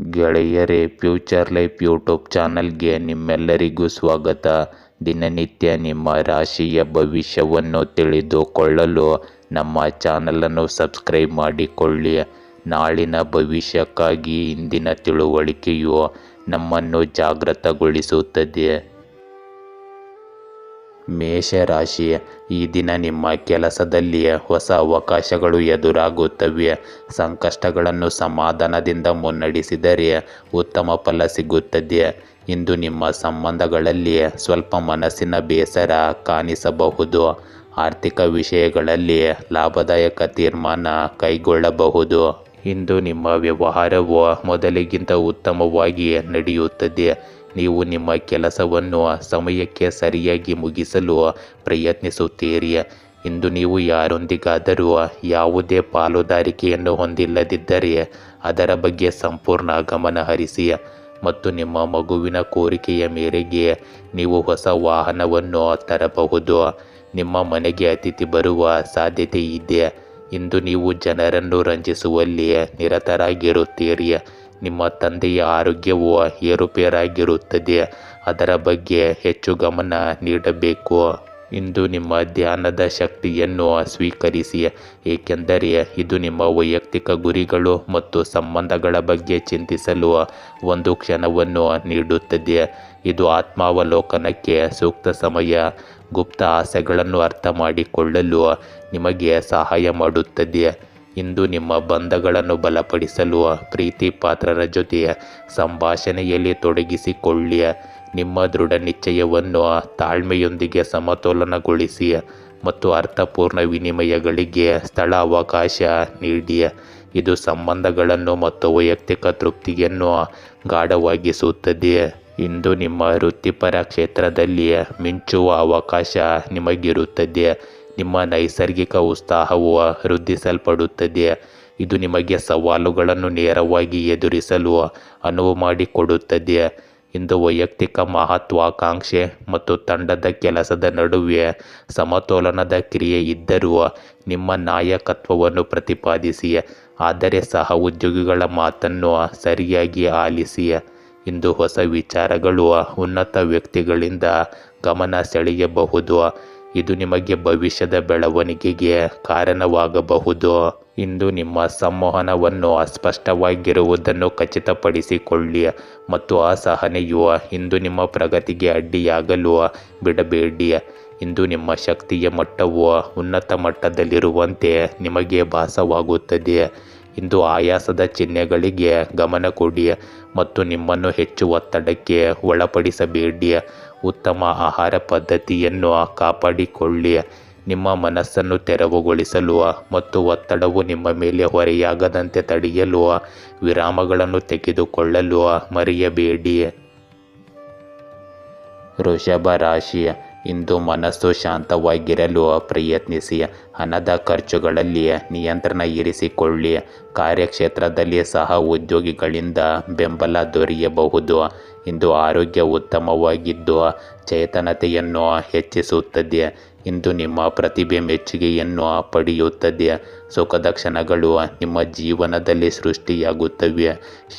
ಗೆಳೆಯರೇ, future life YouTube ಚಾನಲ್ಗೆ ನಿಮ್ಮೆಲ್ಲರಿಗೂ ಸ್ವಾಗತ. ದಿನನಿತ್ಯ ನಿಮ್ಮ ರಾಶಿಯ ಭವಿಷ್ಯವನ್ನು ತಿಳಿದುಕೊಳ್ಳಲು ನಮ್ಮ ಚಾನಲನ್ನು ಸಬ್ಸ್ಕ್ರೈಬ್ ಮಾಡಿಕೊಳ್ಳಿ. ನಾಳಿನ ಭವಿಷ್ಯಕ್ಕಾಗಿ ಇಂದಿನ ತಿಳುವಳಿಕೆಯು ನಮ್ಮನ್ನು ಜಾಗೃತಗೊಳಿಸುತ್ತದೆ. ಮೇಷರಾಶಿ, ಈ ದಿನ ನಿಮ್ಮ ಕೆಲಸದಲ್ಲಿ ಹೊಸ ಅವಕಾಶಗಳು ಎದುರಾಗುತ್ತವೆ. ಸಂಕಷ್ಟಗಳನ್ನು ಸಮಾಧಾನದಿಂದ ಮುನ್ನಡೆಸಿದರೆ ಉತ್ತಮ ಫಲ ಸಿಗುತ್ತದೆ. ಇಂದು ನಿಮ್ಮ ಸಂಬಂಧಗಳಲ್ಲಿ ಸ್ವಲ್ಪ ಮನಸ್ಸಿನ ಬೇಸರ ಕಾಣಿಸಬಹುದು. ಆರ್ಥಿಕ ವಿಷಯಗಳಲ್ಲಿ ಲಾಭದಾಯಕ ತೀರ್ಮಾನ ಕೈಗೊಳ್ಳಬಹುದು. ಇಂದು ನಿಮ್ಮ ವ್ಯವಹಾರವು ಮೊದಲಿಗಿಂತ ಉತ್ತಮವಾಗಿ ನಡೆಯುತ್ತದೆ. ನೀವು ನಿಮ್ಮ ಕೆಲಸವನ್ನು ಸಮಯಕ್ಕೆ ಸರಿಯಾಗಿ ಮುಗಿಸಲು ಪ್ರಯತ್ನಿಸುತ್ತೀರಿ. ಇಂದು ನೀವು ಯಾರೊಂದಿಗಾದರೂ ಯಾವುದೇ ಪಾಲುದಾರಿಕೆಯನ್ನು ಹೊಂದಿಲ್ಲದಿದ್ದರೆ ಅದರ ಬಗ್ಗೆ ಸಂಪೂರ್ಣ ಗಮನ ಹರಿಸಿ. ಮತ್ತು ನಿಮ್ಮ ಮಗುವಿನ ಕೋರಿಕೆಯ ಮೇರೆಗೆ ನೀವು ಹೊಸ ವಾಹನವನ್ನು ತರಬಹುದು. ನಿಮ್ಮ ಮನೆಗೆ ಅತಿಥಿ ಬರುವ ಸಾಧ್ಯತೆ ಇದೆ. ಇಂದು ನೀವು ಜನರನ್ನು ರಂಜಿಸುವಲ್ಲಿ ನಿರತರಾಗಿರುತ್ತೀರಿ. ನಿಮ್ಮ ತಂದೆಯ ಆರೋಗ್ಯವು ಏರುಪೇರಾಗಿರುತ್ತದೆ. ಅದರ ಬಗ್ಗೆ ಹೆಚ್ಚು ಗಮನ ನೀಡಬೇಕು. ಇಂದು ನಿಮ್ಮ ಧ್ಯಾನದ ಶಕ್ತಿಯನ್ನು ಸ್ವೀಕರಿಸಿ, ಏಕೆಂದರೆ ಇದು ನಿಮ್ಮ ವೈಯಕ್ತಿಕ ಗುರಿಗಳು ಮತ್ತು ಸಂಬಂಧಗಳ ಬಗ್ಗೆ ಚಿಂತಿಸಲು ಒಂದು ಕ್ಷಣವನ್ನು ನೀಡುತ್ತದೆ. ಇದು ಆತ್ಮಾವಲೋಕನಕ್ಕೆ ಸೂಕ್ತ ಸಮಯ. ಗುಪ್ತ ಆಸೆಗಳನ್ನು ಅರ್ಥ ಮಾಡಿಕೊಳ್ಳಲು ನಿಮಗೆ ಸಹಾಯ ಮಾಡುತ್ತದೆ. ಇಂದು ನಿಮ್ಮ ಬಂಧಗಳನ್ನು ಬಲಪಡಿಸಲು ಪ್ರೀತಿ ಪಾತ್ರರ ಜೊತೆ ಸಂಭಾಷಣೆಯಲ್ಲಿ ತೊಡಗಿಸಿಕೊಳ್ಳಿ. ನಿಮ್ಮ ದೃಢ ನಿಶ್ಚಯವನ್ನು ತಾಳ್ಮೆಯೊಂದಿಗೆ ಸಮತೋಲನಗೊಳಿಸಿ ಮತ್ತು ಅರ್ಥಪೂರ್ಣ ವಿನಿಮಯಗಳಿಗೆ ಸ್ಥಳ ಅವಕಾಶ ನೀಡಿ. ಇದು ಸಂಬಂಧಗಳನ್ನು ಮತ್ತು ವೈಯಕ್ತಿಕ ತೃಪ್ತಿಯನ್ನು ಗಾಢವಾಗಿಸುತ್ತದೆ. ಇಂದು ನಿಮ್ಮ ವೃತ್ತಿಪರ ಕ್ಷೇತ್ರದಲ್ಲಿ ಮಿಂಚುವ ಅವಕಾಶ ನಿಮಗಿರುತ್ತದೆ. ನಿಮ್ಮ ನೈಸರ್ಗಿಕ ಉತ್ಸಾಹವು ವೃದ್ಧಿಸಲ್ಪಡುತ್ತದೆ. ಇದು ನಿಮಗೆ ಸವಾಲುಗಳನ್ನು ನೇರವಾಗಿ ಎದುರಿಸಲು ಅನುವು ಮಾಡಿಕೊಡುತ್ತದೆ. ಇಂದು ವೈಯಕ್ತಿಕ ಮಹತ್ವಾಕಾಂಕ್ಷೆ ಮತ್ತು ತಂಡದ ಕೆಲಸದ ನಡುವೆ ಸಮತೋಲನದ ಕ್ರಿಯೆ ಇದ್ದರೂ ನಿಮ್ಮ ನಾಯಕತ್ವವನ್ನು ಪ್ರತಿಪಾದಿಸಿ, ಆದರೆ ಸಹ ಉದ್ಯೋಗಿಗಳ ಮಾತನ್ನು ಸರಿಯಾಗಿ ಆಲಿಸಿ. ಇಂದು ಹೊಸ ವಿಚಾರಗಳು ಉನ್ನತ ವ್ಯಕ್ತಿಗಳಿಂದ ಗಮನ ಸೆಳೆಯಬಹುದು. ಇದು ನಿಮಗೆ ಭವಿಷ್ಯದ ಬೆಳವಣಿಗೆಗೆ ಕಾರಣವಾಗಬಹುದು. ಇಂದು ನಿಮ್ಮ ಸಂವಹನವನ್ನು ಅಸ್ಪಷ್ಟವಾಗಿರುವುದನ್ನು ಖಚಿತಪಡಿಸಿಕೊಳ್ಳಿ ಮತ್ತು ಅಸಹನೆಯು ಇಂದು ನಿಮ್ಮ ಪ್ರಗತಿಗೆ ಅಡ್ಡಿಯಾಗಲು ಬಿಡಬೇಡಿ. ಇಂದು ನಿಮ್ಮ ಶಕ್ತಿಯ ಮಟ್ಟವು ಉನ್ನತ ಮಟ್ಟದಲ್ಲಿರುವಂತೆ ನಿಮಗೆ ಭಾಸವಾಗುತ್ತದೆ. ಇಂದು ಆಯಾಸದ ಚಿಹ್ನೆಗಳಿಗೆ ಗಮನ ಕೊಡಿ ಮತ್ತು ನಿಮ್ಮನ್ನು ಹೆಚ್ಚು ಒತ್ತಡಕ್ಕೆ ಒಳಪಡಿಸಬೇಡಿ. ಉತ್ತಮ ಆಹಾರ ಪದ್ಧತಿಯನ್ನು ಕಾಪಾಡಿಕೊಳ್ಳಿ. ನಿಮ್ಮ ಮನಸ್ಸನ್ನು ತೆರವುಗೊಳಿಸಲು ಮತ್ತು ಒತ್ತಡವು ನಿಮ್ಮ ಮೇಲೆ ಹೊರೆಯಾಗದಂತೆ ತಡೆಯಲು ವಿರಾಮಗಳನ್ನು ತೆಗೆದುಕೊಳ್ಳಲು ಮರೆಯಬೇಡಿ. ವೃಷಭ ರಾಶಿ, ಇಂದು ಮನಸ್ಸು ಶಾಂತವಾಗಿರಲು ಪ್ರಯತ್ನಿಸಿ. ಹಣದ ಖರ್ಚುಗಳಲ್ಲಿ ನಿಯಂತ್ರಣ ಇರಿಸಿಕೊಳ್ಳಿ. ಕಾರ್ಯಕ್ಷೇತ್ರದಲ್ಲಿ ಸಹ ಉದ್ಯೋಗಿಗಳಿಂದ ಬೆಂಬಲ ದೊರೆಯಬಹುದು. ಇಂದು ಆರೋಗ್ಯ ಉತ್ತಮವಾಗಿದ್ದು ಚೇತನತೆಯನ್ನು ಹೆಚ್ಚಿಸುತ್ತದೆ. ಇಂದು ನಿಮ್ಮ ಪ್ರತಿಭೆ ಮೆಚ್ಚುಗೆಯನ್ನು ಪಡೆಯುತ್ತದೆ. ಸುಖದ ಕ್ಷಣಗಳು ನಿಮ್ಮ ಜೀವನದಲ್ಲಿ ಸೃಷ್ಟಿಯಾಗುತ್ತವೆ.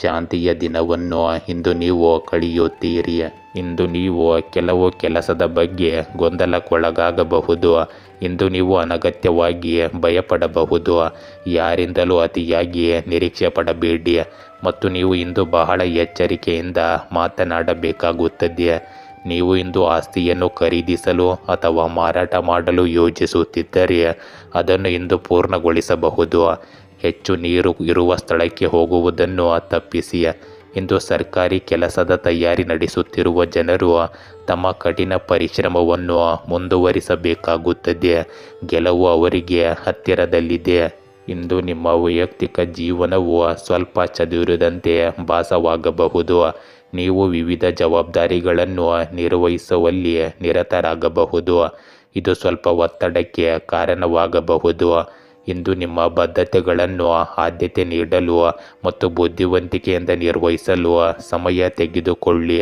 ಶಾಂತಿಯ ದಿನವನ್ನು ಇಂದು ನೀವು ಕಳೆಯುತ್ತೀರಿ. ಇಂದು ನೀವು ಕೆಲವು ಕೆಲಸದ ಬಗ್ಗೆ ಗೊಂದಲಕ್ಕೊಳಗಾಗಬಹುದು. ಇಂದು ನೀವು ಅನಗತ್ಯವಾಗಿ ಭಯಪಡಬಹುದು. ಯಾರಿಂದಲೂ ಅತಿಯಾಗಿ ನಿರೀಕ್ಷೆ ಪಡಬೇಡಿ ಮತ್ತು ನೀವು ಇಂದು ಬಹಳ ಎಚ್ಚರಿಕೆಯಿಂದ ಮಾತನಾಡಬೇಕಾಗುತ್ತದೆ. ನೀವು ಇಂದು ಆಸ್ತಿಯನ್ನು ಖರೀದಿಸಲು ಅಥವಾ ಮಾರಾಟ ಮಾಡಲು ಯೋಜಿಸುತ್ತಿದ್ದರೆ ಅದನ್ನು ಇಂದು ಪೂರ್ಣಗೊಳಿಸಬಹುದು. ಹೆಚ್ಚು ನೀರು ಇರುವ ಸ್ಥಳಕ್ಕೆ ಹೋಗುವುದನ್ನು ತಪ್ಪಿಸಿ. ಇಂದು ಸರ್ಕಾರಿ ಕೆಲಸದ ತಯಾರಿ ನಡೆಸುತ್ತಿರುವ ಜನರು ತಮ್ಮ ಕಠಿಣ ಪರಿಶ್ರಮವನ್ನು ಮುಂದುವರಿಸಬೇಕಾಗುತ್ತದೆ. ಗೆಲುವು ಅವರಿಗೆ ಹತ್ತಿರದಲ್ಲಿದೆ. ಇಂದು ನಿಮ್ಮ ವೈಯಕ್ತಿಕ ಜೀವನವು ಸ್ವಲ್ಪ ಚದುರಿದಂತೆ ಭಾಸವಾಗಬಹುದು. ನೀವು ವಿವಿಧ ಜವಾಬ್ದಾರಿಗಳನ್ನು ನಿರ್ವಹಿಸುವಲ್ಲಿ ನಿರತರಾಗಬಹುದು. ಇದು ಸ್ವಲ್ಪ ಒತ್ತಡಕ್ಕೆ ಕಾರಣವಾಗಬಹುದು. ಇಂದು ನಿಮ್ಮ ಬದ್ಧತೆಗಳನ್ನು ಆದ್ಯತೆ ನೀಡಲು ಮತ್ತು ಬುದ್ಧಿವಂತಿಕೆಯಿಂದ ನಿರ್ವಹಿಸಲು ಸಮಯ ತೆಗೆದುಕೊಳ್ಳಿ.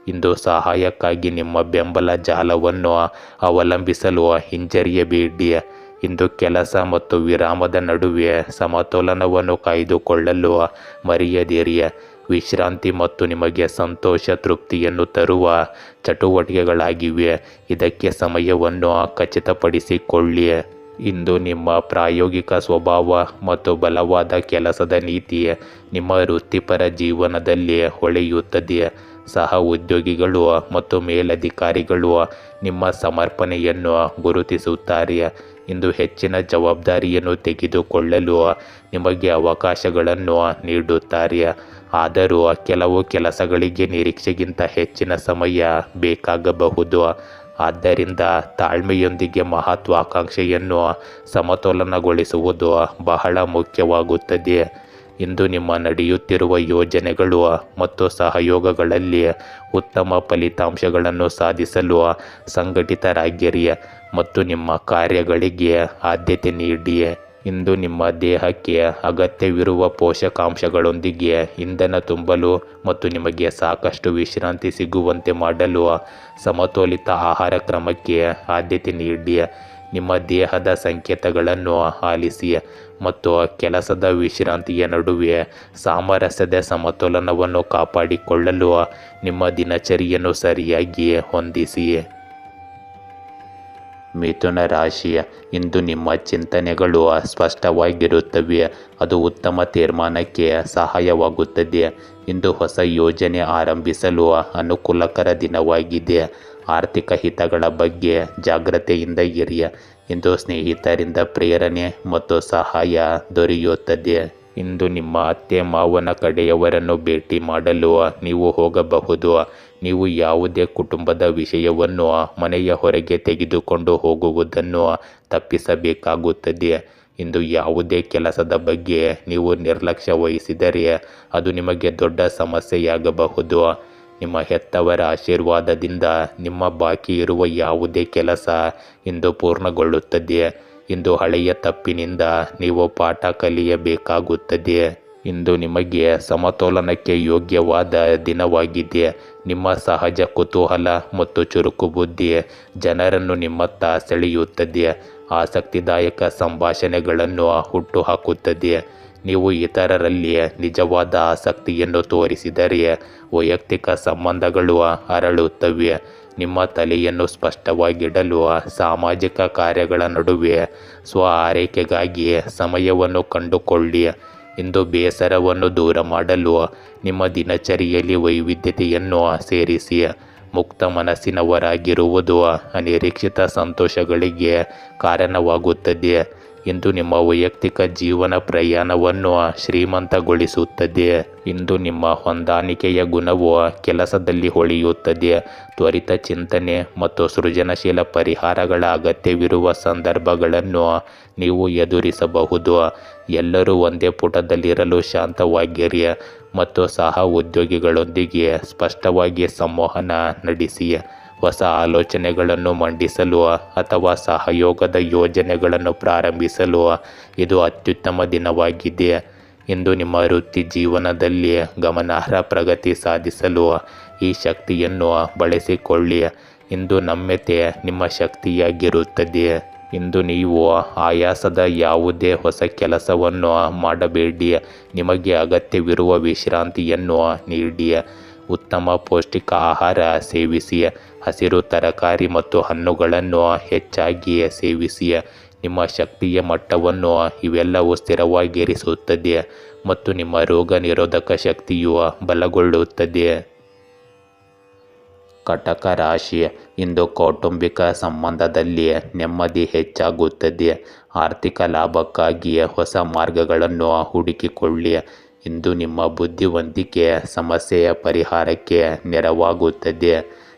ಇಂದು ಸಹಾಯಕ್ಕಾಗಿ ನಿಮ್ಮ ಬೆಂಬಲ ಜಾಲವನ್ನು ಅವಲಂಬಿಸಲು ಹಿಂಜರಿಯಬೇಡಿ. ಇಂದು ಕೆಲಸ ಮತ್ತು ವಿರಾಮದ ನಡುವೆ ಸಮತೋಲನವನ್ನು ಕಾಯ್ದುಕೊಳ್ಳಲು ಮರೆಯದಿರಿ. ವಿಶ್ರಾಂತಿ ಮತ್ತು ನಿಮಗೆ ಸಂತೋಷ ತೃಪ್ತಿಯನ್ನು ತರುವ ಚಟುವಟಿಕೆಗಳಾಗಿವೆ. ಇದಕ್ಕೆ ಸಮಯವನ್ನು ಖಚಿತಪಡಿಸಿಕೊಳ್ಳಿ. ಇಂದು ನಿಮ್ಮ ಪ್ರಾಯೋಗಿಕ ಸ್ವಭಾವ ಮತ್ತು ಬಲವಾದ ಕೆಲಸದ ನೀತಿ ನಿಮ್ಮ ವೃತ್ತಿಪರ ಜೀವನದಲ್ಲಿ ಹೊಳೆಯುತ್ತದೆ. ಸಹ ಉದ್ಯೋಗಿಗಳು ಮತ್ತು ಮೇಲಧಿಕಾರಿಗಳು ನಿಮ್ಮ ಸಮರ್ಪಣೆಯನ್ನು ಗುರುತಿಸುತ್ತಾರೆ. ಇಂದು ಹೆಚ್ಚಿನ ಜವಾಬ್ದಾರಿಯನ್ನು ತೆಗೆದುಕೊಳ್ಳಲು ನಿಮಗೆ ಅವಕಾಶಗಳನ್ನು ನೀಡುತ್ತಾರೆ. ಆದರೂ ಕೆಲವು ಕೆಲಸಗಳಿಗೆ ನಿರೀಕ್ಷೆಗಿಂತ ಹೆಚ್ಚಿನ ಸಮಯ ಬೇಕಾಗಬಹುದು. ಆದ್ದರಿಂದ ತಾಳ್ಮೆಯೊಂದಿಗೆ ಮಹತ್ವಾಕಾಂಕ್ಷೆಯನ್ನು ಸಮತೋಲನಗೊಳಿಸುವುದು ಬಹಳ ಮುಖ್ಯವಾಗುತ್ತದೆ. ಇಂದು ನಿಮ್ಮ ನಡೆಯುತ್ತಿರುವ ಯೋಜನೆಗಳು ಮತ್ತು ಸಹಯೋಗಗಳಲ್ಲಿ ಉತ್ತಮ ಫಲಿತಾಂಶಗಳನ್ನು ಸಾಧಿಸಲು ಸಂಘಟಿತರಾಗಿರಿ ಮತ್ತು ನಿಮ್ಮ ಕಾರ್ಯಗಳಿಗೆ ಆದ್ಯತೆ ನೀಡಿ. ಇಂದು ನಿಮ್ಮ ದೇಹಕ್ಕೆ ಅಗತ್ಯವಿರುವ ಪೋಷಕಾಂಶಗಳೊಂದಿಗೆ ಇಂಧನ ತುಂಬಲು ಮತ್ತು ನಿಮಗೆ ಸಾಕಷ್ಟು ವಿಶ್ರಾಂತಿ ಸಿಗುವಂತೆ ಮಾಡಲು ಸಮತೋಲಿತ ಆಹಾರ ಕ್ರಮಕ್ಕೆ ಆದ್ಯತೆ ನೀಡಿ. ನಿಮ್ಮ ದೇಹದ ಸಂಕೇತಗಳನ್ನು ಆಲಿಸಿ ಮತ್ತು ಕೆಲಸದ ವಿಶ್ರಾಂತಿಯ ನಡುವೆ ಸಾಮರಸ್ಯದ ಸಮತೋಲನವನ್ನು ಕಾಪಾಡಿಕೊಳ್ಳಲು ನಿಮ್ಮ ದಿನಚರಿಯನ್ನು ಸರಿಯಾಗಿ ಹೊಂದಿಸಿ. ಮಿಥುನ ರಾಶಿ, ಇಂದು ನಿಮ್ಮ ಚಿಂತನೆಗಳು ಸ್ಪಷ್ಟವಾಗಿರುತ್ತವೆ. ಅದು ಉತ್ತಮ ತೀರ್ಮಾನಕ್ಕೆ ಸಹಾಯವಾಗುತ್ತದೆ. ಇಂದು ಹೊಸ ಯೋಜನೆ ಆರಂಭಿಸಲು ಅನುಕೂಲಕರ ದಿನವಾಗಿದೆ. ಆರ್ಥಿಕ ಹಿತಗಳ ಬಗ್ಗೆ ಜಾಗ್ರತೆಯಿಂದ ಇರಿ. ಇಂದು ಸ್ನೇಹಿತರಿಂದ ಪ್ರೇರಣೆ ಮತ್ತು ಸಹಾಯ ದೊರೆಯುತ್ತದೆ. ಇಂದು ನಿಮ್ಮ ಅತ್ತೆ ಮಾವನ ಕಡೆಯವರನ್ನು ಭೇಟಿ ಮಾಡಲು ನೀವು ಹೋಗಬಹುದು. ನೀವು ಯಾವುದೇ ಕುಟುಂಬದ ವಿಷಯವನ್ನು ಮನೆಯ ಹೊರಗೆ ತೆಗೆದುಕೊಂಡು ಹೋಗುವುದನ್ನು ತಪ್ಪಿಸಬೇಕಾಗುತ್ತದೆ. ಇಂದು ಯಾವುದೇ ಕೆಲಸದ ಬಗ್ಗೆ ನೀವು ನಿರ್ಲಕ್ಷ್ಯ ವಹಿಸಿದರೆ ಅದು ನಿಮಗೆ ದೊಡ್ಡ ಸಮಸ್ಯೆಯಾಗಬಹುದು. ನಿಮ್ಮ ಹೆತ್ತವರ ಆಶೀರ್ವಾದದಿಂದ ನಿಮ್ಮ ಬಾಕಿ ಇರುವ ಯಾವುದೇ ಕೆಲಸ ಇಂದು ಪೂರ್ಣಗೊಳ್ಳುತ್ತದೆ. ಇಂದು ಹಳೆಯ ತಪ್ಪಿನಿಂದ ನೀವು ಪಾಠ ಕಲಿಯಬೇಕಾಗುತ್ತದೆ. ಇಂದು ನಿಮಗೆ ಸಮತೋಲನಕ್ಕೆ ಯೋಗ್ಯವಾದ ದಿನವಾಗಿದೆ. ನಿಮ್ಮ ಸಹಜ ಕುತೂಹಲ ಮತ್ತು ಚುರುಕು ಬುದ್ಧಿ ಜನರನ್ನು ನಿಮ್ಮತ್ತ ಸೆಳೆಯುತ್ತದೆ. ಆಸಕ್ತಿದಾಯಕ ಸಂಭಾಷಣೆಗಳನ್ನು ಹುಟ್ಟುಹಾಕುತ್ತದೆ. ನೀವು ಇತರರಲ್ಲಿ ನಿಜವಾದ ಆಸಕ್ತಿಯನ್ನು ತೋರಿಸಿದರೆ ವೈಯಕ್ತಿಕ ಸಂಬಂಧಗಳು ಅರಳುತ್ತವೆ. ನಿಮ್ಮ ತಲೆಯನ್ನು ಸ್ಪಷ್ಟವಾಗಿಡಲು ಸಾಮಾಜಿಕ ಕಾರ್ಯಗಳ ನಡುವೆ ಸ್ವ ಆರೈಕೆಗಾಗಿ ಸಮಯವನ್ನು ಕಂಡುಕೊಳ್ಳಿ. ಇಂದು ಬೇಸರವನ್ನು ದೂರ ಮಾಡಲು ನಿಮ್ಮ ದಿನಚರಿಯಲ್ಲಿ ವೈವಿಧ್ಯತೆಯನ್ನು ಸೇರಿಸಿ. ಮುಕ್ತ ಮನಸ್ಸಿನವರಾಗಿರುವುದು ಅನಿರೀಕ್ಷಿತ ಸಂತೋಷಗಳಿಗೆ ಕಾರಣವಾಗುತ್ತದೆ. ಇಂದು ನಿಮ್ಮ ವೈಯಕ್ತಿಕ ಜೀವನ ಪ್ರಯಾಣವನ್ನು ಶ್ರೀಮಂತಗೊಳಿಸುತ್ತದೆ. ಇಂದು ನಿಮ್ಮ ಹೊಂದಾಣಿಕೆಯ ಗುಣವು ಕೆಲಸದಲ್ಲಿ ಹೊಳೆಯುತ್ತದೆ. ತ್ವರಿತ ಚಿಂತನೆ ಮತ್ತು ಸೃಜನಶೀಲ ಪರಿಹಾರಗಳ ಅಗತ್ಯವಿರುವ ಸಂದರ್ಭಗಳನ್ನು ನೀವು ಎದುರಿಸಬಹುದು. ಎಲ್ಲರೂ ಒಂದೇ ಪುಟದಲ್ಲಿರಲು ಶಾಂತವಾಗಿರಿ ಮತ್ತು ಸಹ ಉದ್ಯೋಗಿಗಳೊಂದಿಗೆ ಸ್ಪಷ್ಟವಾಗಿ ಸಂವಹನ ನಡೆಸಿ. ಹೊಸ ಆಲೋಚನೆಗಳನ್ನು ಮಂಡಿಸಲು ಅಥವಾ ಸಹಯೋಗದ ಯೋಜನೆಗಳನ್ನು ಪ್ರಾರಂಭಿಸಲು ಇದು ಅತ್ಯುತ್ತಮ ದಿನವಾಗಿದೆ. ಇಂದು ನಿಮ್ಮ ವೃತ್ತಿ ಜೀವನದಲ್ಲಿ ಗಮನಾರ್ಹ ಪ್ರಗತಿ ಸಾಧಿಸಲು ಈ ಶಕ್ತಿಯನ್ನು ಬಳಸಿಕೊಳ್ಳಿ. ಇಂದು ನಮ್ಯತೆ ನಿಮ್ಮ ಶಕ್ತಿಯಾಗಿರುತ್ತದೆ. ಇಂದು ನೀವು ಆಯಾಸದ ಯಾವುದೇ ಹೊಸ ಕೆಲಸವನ್ನು ಮಾಡಬೇಡಿ. ನಿಮಗೆ ಅಗತ್ಯವಿರುವ ವಿಶ್ರಾಂತಿಯನ್ನು ನೀಡಿ. ಉತ್ತಮ ಪೌಷ್ಟಿಕ ಆಹಾರ ಸೇವಿಸಿ. ಹಸಿರು ತರಕಾರಿ ಮತ್ತು ಹಣ್ಣುಗಳನ್ನು ಹೆಚ್ಚಾಗಿ ಸೇವಿಸಿ. ನಿಮ್ಮ ಶಕ್ತಿಯ ಮಟ್ಟವನ್ನು ಇವೆಲ್ಲವೂ ಸ್ಥಿರವಾಗಿರಿಸುತ್ತದೆ ಮತ್ತು ನಿಮ್ಮ ರೋಗ ನಿರೋಧಕ ಶಕ್ತಿಯು ಬಲಗೊಳ್ಳುತ್ತದೆ. ಕಟಕ ರಾಶಿ, ಇಂದು ಕೌಟುಂಬಿಕ ಸಂಬಂಧದಲ್ಲಿ ನೆಮ್ಮದಿ ಹೆಚ್ಚಾಗುತ್ತದೆ. ಆರ್ಥಿಕ ಲಾಭಕ್ಕಾಗಿ ಹೊಸ ಮಾರ್ಗಗಳನ್ನು ಹುಡುಕಿಕೊಳ್ಳಿ. ಇಂದು ನಿಮ್ಮ ಬುದ್ಧಿವಂತಿಕೆ ಸಮಸ್ಯೆಯ ಪರಿಹಾರಕ್ಕೆ ನೆರವಾಗುತ್ತದೆ.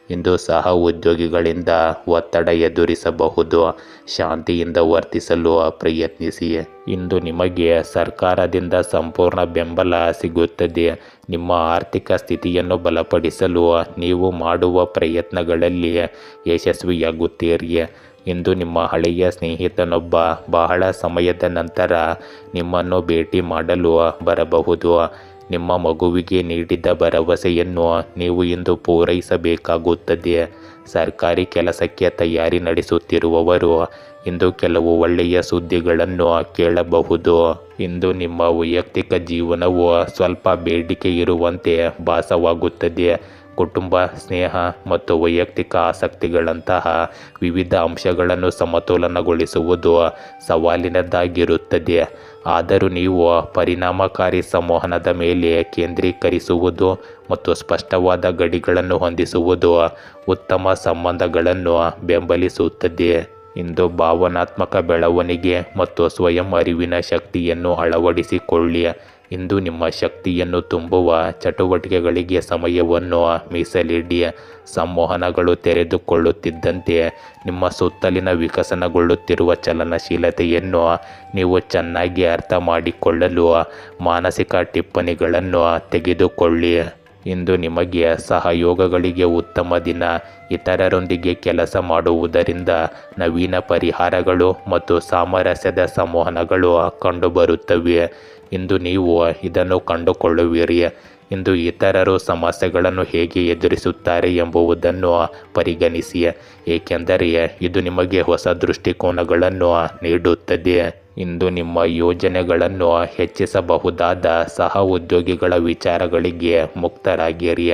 ಇಂದು ಸಹ ಉದ್ಯೋಗಿಗಳಿಂದ ಒತ್ತಡ ಎದುರಿಸಬಹುದು. ಶಾಂತಿಯಿಂದ ವರ್ತಿಸಲು ಪ್ರಯತ್ನಿಸಿ. ಇಂದು ನಿಮಗೆ ಸರ್ಕಾರದಿಂದ ಸಂಪೂರ್ಣ ಬೆಂಬಲ ಸಿಗುತ್ತದೆ. ನಿಮ್ಮ ಆರ್ಥಿಕ ಸ್ಥಿತಿಯನ್ನು ಬಲಪಡಿಸಲು ನೀವು ಮಾಡುವ ಪ್ರಯತ್ನಗಳಲ್ಲಿ ಯಶಸ್ವಿಯಾಗುತ್ತೀರಿ. ಇಂದು ನಿಮ್ಮ ಹಳೆಯ ಸ್ನೇಹಿತನೊಬ್ಬ ಬಹಳ ಸಮಯದ ನಂತರ ನಿಮ್ಮನ್ನು ಭೇಟಿ ಮಾಡಲು ಬರಬಹುದು. ನಿಮ್ಮ ಮಗುವಿಗೆ ನೀಡಿದ ಭರವಸೆಯನ್ನು ನೀವು ಇಂದು ಪೂರೈಸಬೇಕಾಗುತ್ತದೆ. ಸರ್ಕಾರಿ ಕೆಲಸಕ್ಕೆ ತಯಾರಿ ನಡೆಸುತ್ತಿರುವವರು ಇಂದು ಕೆಲವು ಒಳ್ಳೆಯ ಸುದ್ದಿಗಳನ್ನು ಕೇಳಬಹುದು. ಇಂದು ನಿಮ್ಮ ವೈಯಕ್ತಿಕ ಜೀವನವು ಸ್ವಲ್ಪ ಬೇಡಿಕೆ ಇರುವಂತೆ ಭಾಸವಾಗುತ್ತದೆ. ಕುಟುಂಬ, ಸ್ನೇಹ ಮತ್ತು ವೈಯಕ್ತಿಕ ಆಸಕ್ತಿಗಳಂತಹ ವಿವಿಧ ಅಂಶಗಳನ್ನು ಸಮತೋಲನಗೊಳಿಸುವುದು ಸವಾಲಿನದ್ದಾಗಿರುತ್ತದೆ. ಆದರೂ ನೀವು ಪರಿಣಾಮಕಾರಿ ಸಂವಹನದ ಮೇಲೆ ಕೇಂದ್ರೀಕರಿಸುವುದು ಮತ್ತು ಸ್ಪಷ್ಟವಾದ ಗಡಿಗಳನ್ನು ಹೊಂದಿಸುವುದು ಉತ್ತಮ ಸಂಬಂಧಗಳನ್ನು ಬೆಂಬಲಿಸುತ್ತದೆ. ಇಂದು ಭಾವನಾತ್ಮಕ ಬೆಳವಣಿಗೆ ಮತ್ತು ಸ್ವಯಂ ಅರಿವಿನ ಶಕ್ತಿಯನ್ನು ಅಳವಡಿಸಿಕೊಳ್ಳಿ. ಇಂದು ನಿಮ್ಮ ಶಕ್ತಿಯನ್ನು ತುಂಬುವ ಚಟುವಟಿಕೆಗಳಿಗೆ ಸಮಯವನ್ನು ಮೀಸಲಿಡಿ. ಸಂವಹನಗಳು ತೆರೆದುಕೊಳ್ಳುತ್ತಿದ್ದಂತೆ ನಿಮ್ಮ ಸುತ್ತಲಿನ ವಿಕಸನಗೊಳ್ಳುತ್ತಿರುವ ಚಲನಶೀಲತೆಯನ್ನು ನೀವು ಚೆನ್ನಾಗಿ ಅರ್ಥ ಮಾಡಿಕೊಳ್ಳಲು ಮಾನಸಿಕ ಟಿಪ್ಪಣಿಗಳನ್ನು ತೆಗೆದುಕೊಳ್ಳಿ. ಇಂದು ನಿಮಗೆ ಸಹಯೋಗಗಳಿಗೆ ಉತ್ತಮ ದಿನ. ಇತರರೊಂದಿಗೆ ಕೆಲಸ ಮಾಡುವುದರಿಂದ ನವೀನ ಪರಿಹಾರಗಳು ಮತ್ತು ಸಾಮರಸ್ಯದ ಸಂವಹನಗಳು ಕಂಡುಬರುತ್ತವೆ. ಇಂದು ನೀವು ಇದನ್ನು ಕಂಡುಕೊಳ್ಳುವಿರಿ. ಇಂದು ಇತರರು ಸಮಸ್ಯೆಗಳನ್ನು ಹೇಗೆ ಎದುರಿಸುತ್ತಾರೆ ಎಂಬುದನ್ನು ಪರಿಗಣಿಸಿ, ಏಕೆಂದರೆ ಇದು ನಿಮಗೆ ಹೊಸ ದೃಷ್ಟಿಕೋನಗಳನ್ನು ನೀಡುತ್ತದೆ. ಇಂದು ನಿಮ್ಮ ಯೋಜನೆಗಳನ್ನು ಹೆಚ್ಚಿಸಬಹುದಾದ ಸಹ ಉದ್ಯೋಗಿಗಳ ವಿಚಾರಗಳಿಗೆ ಮುಕ್ತರಾಗಿರಿ.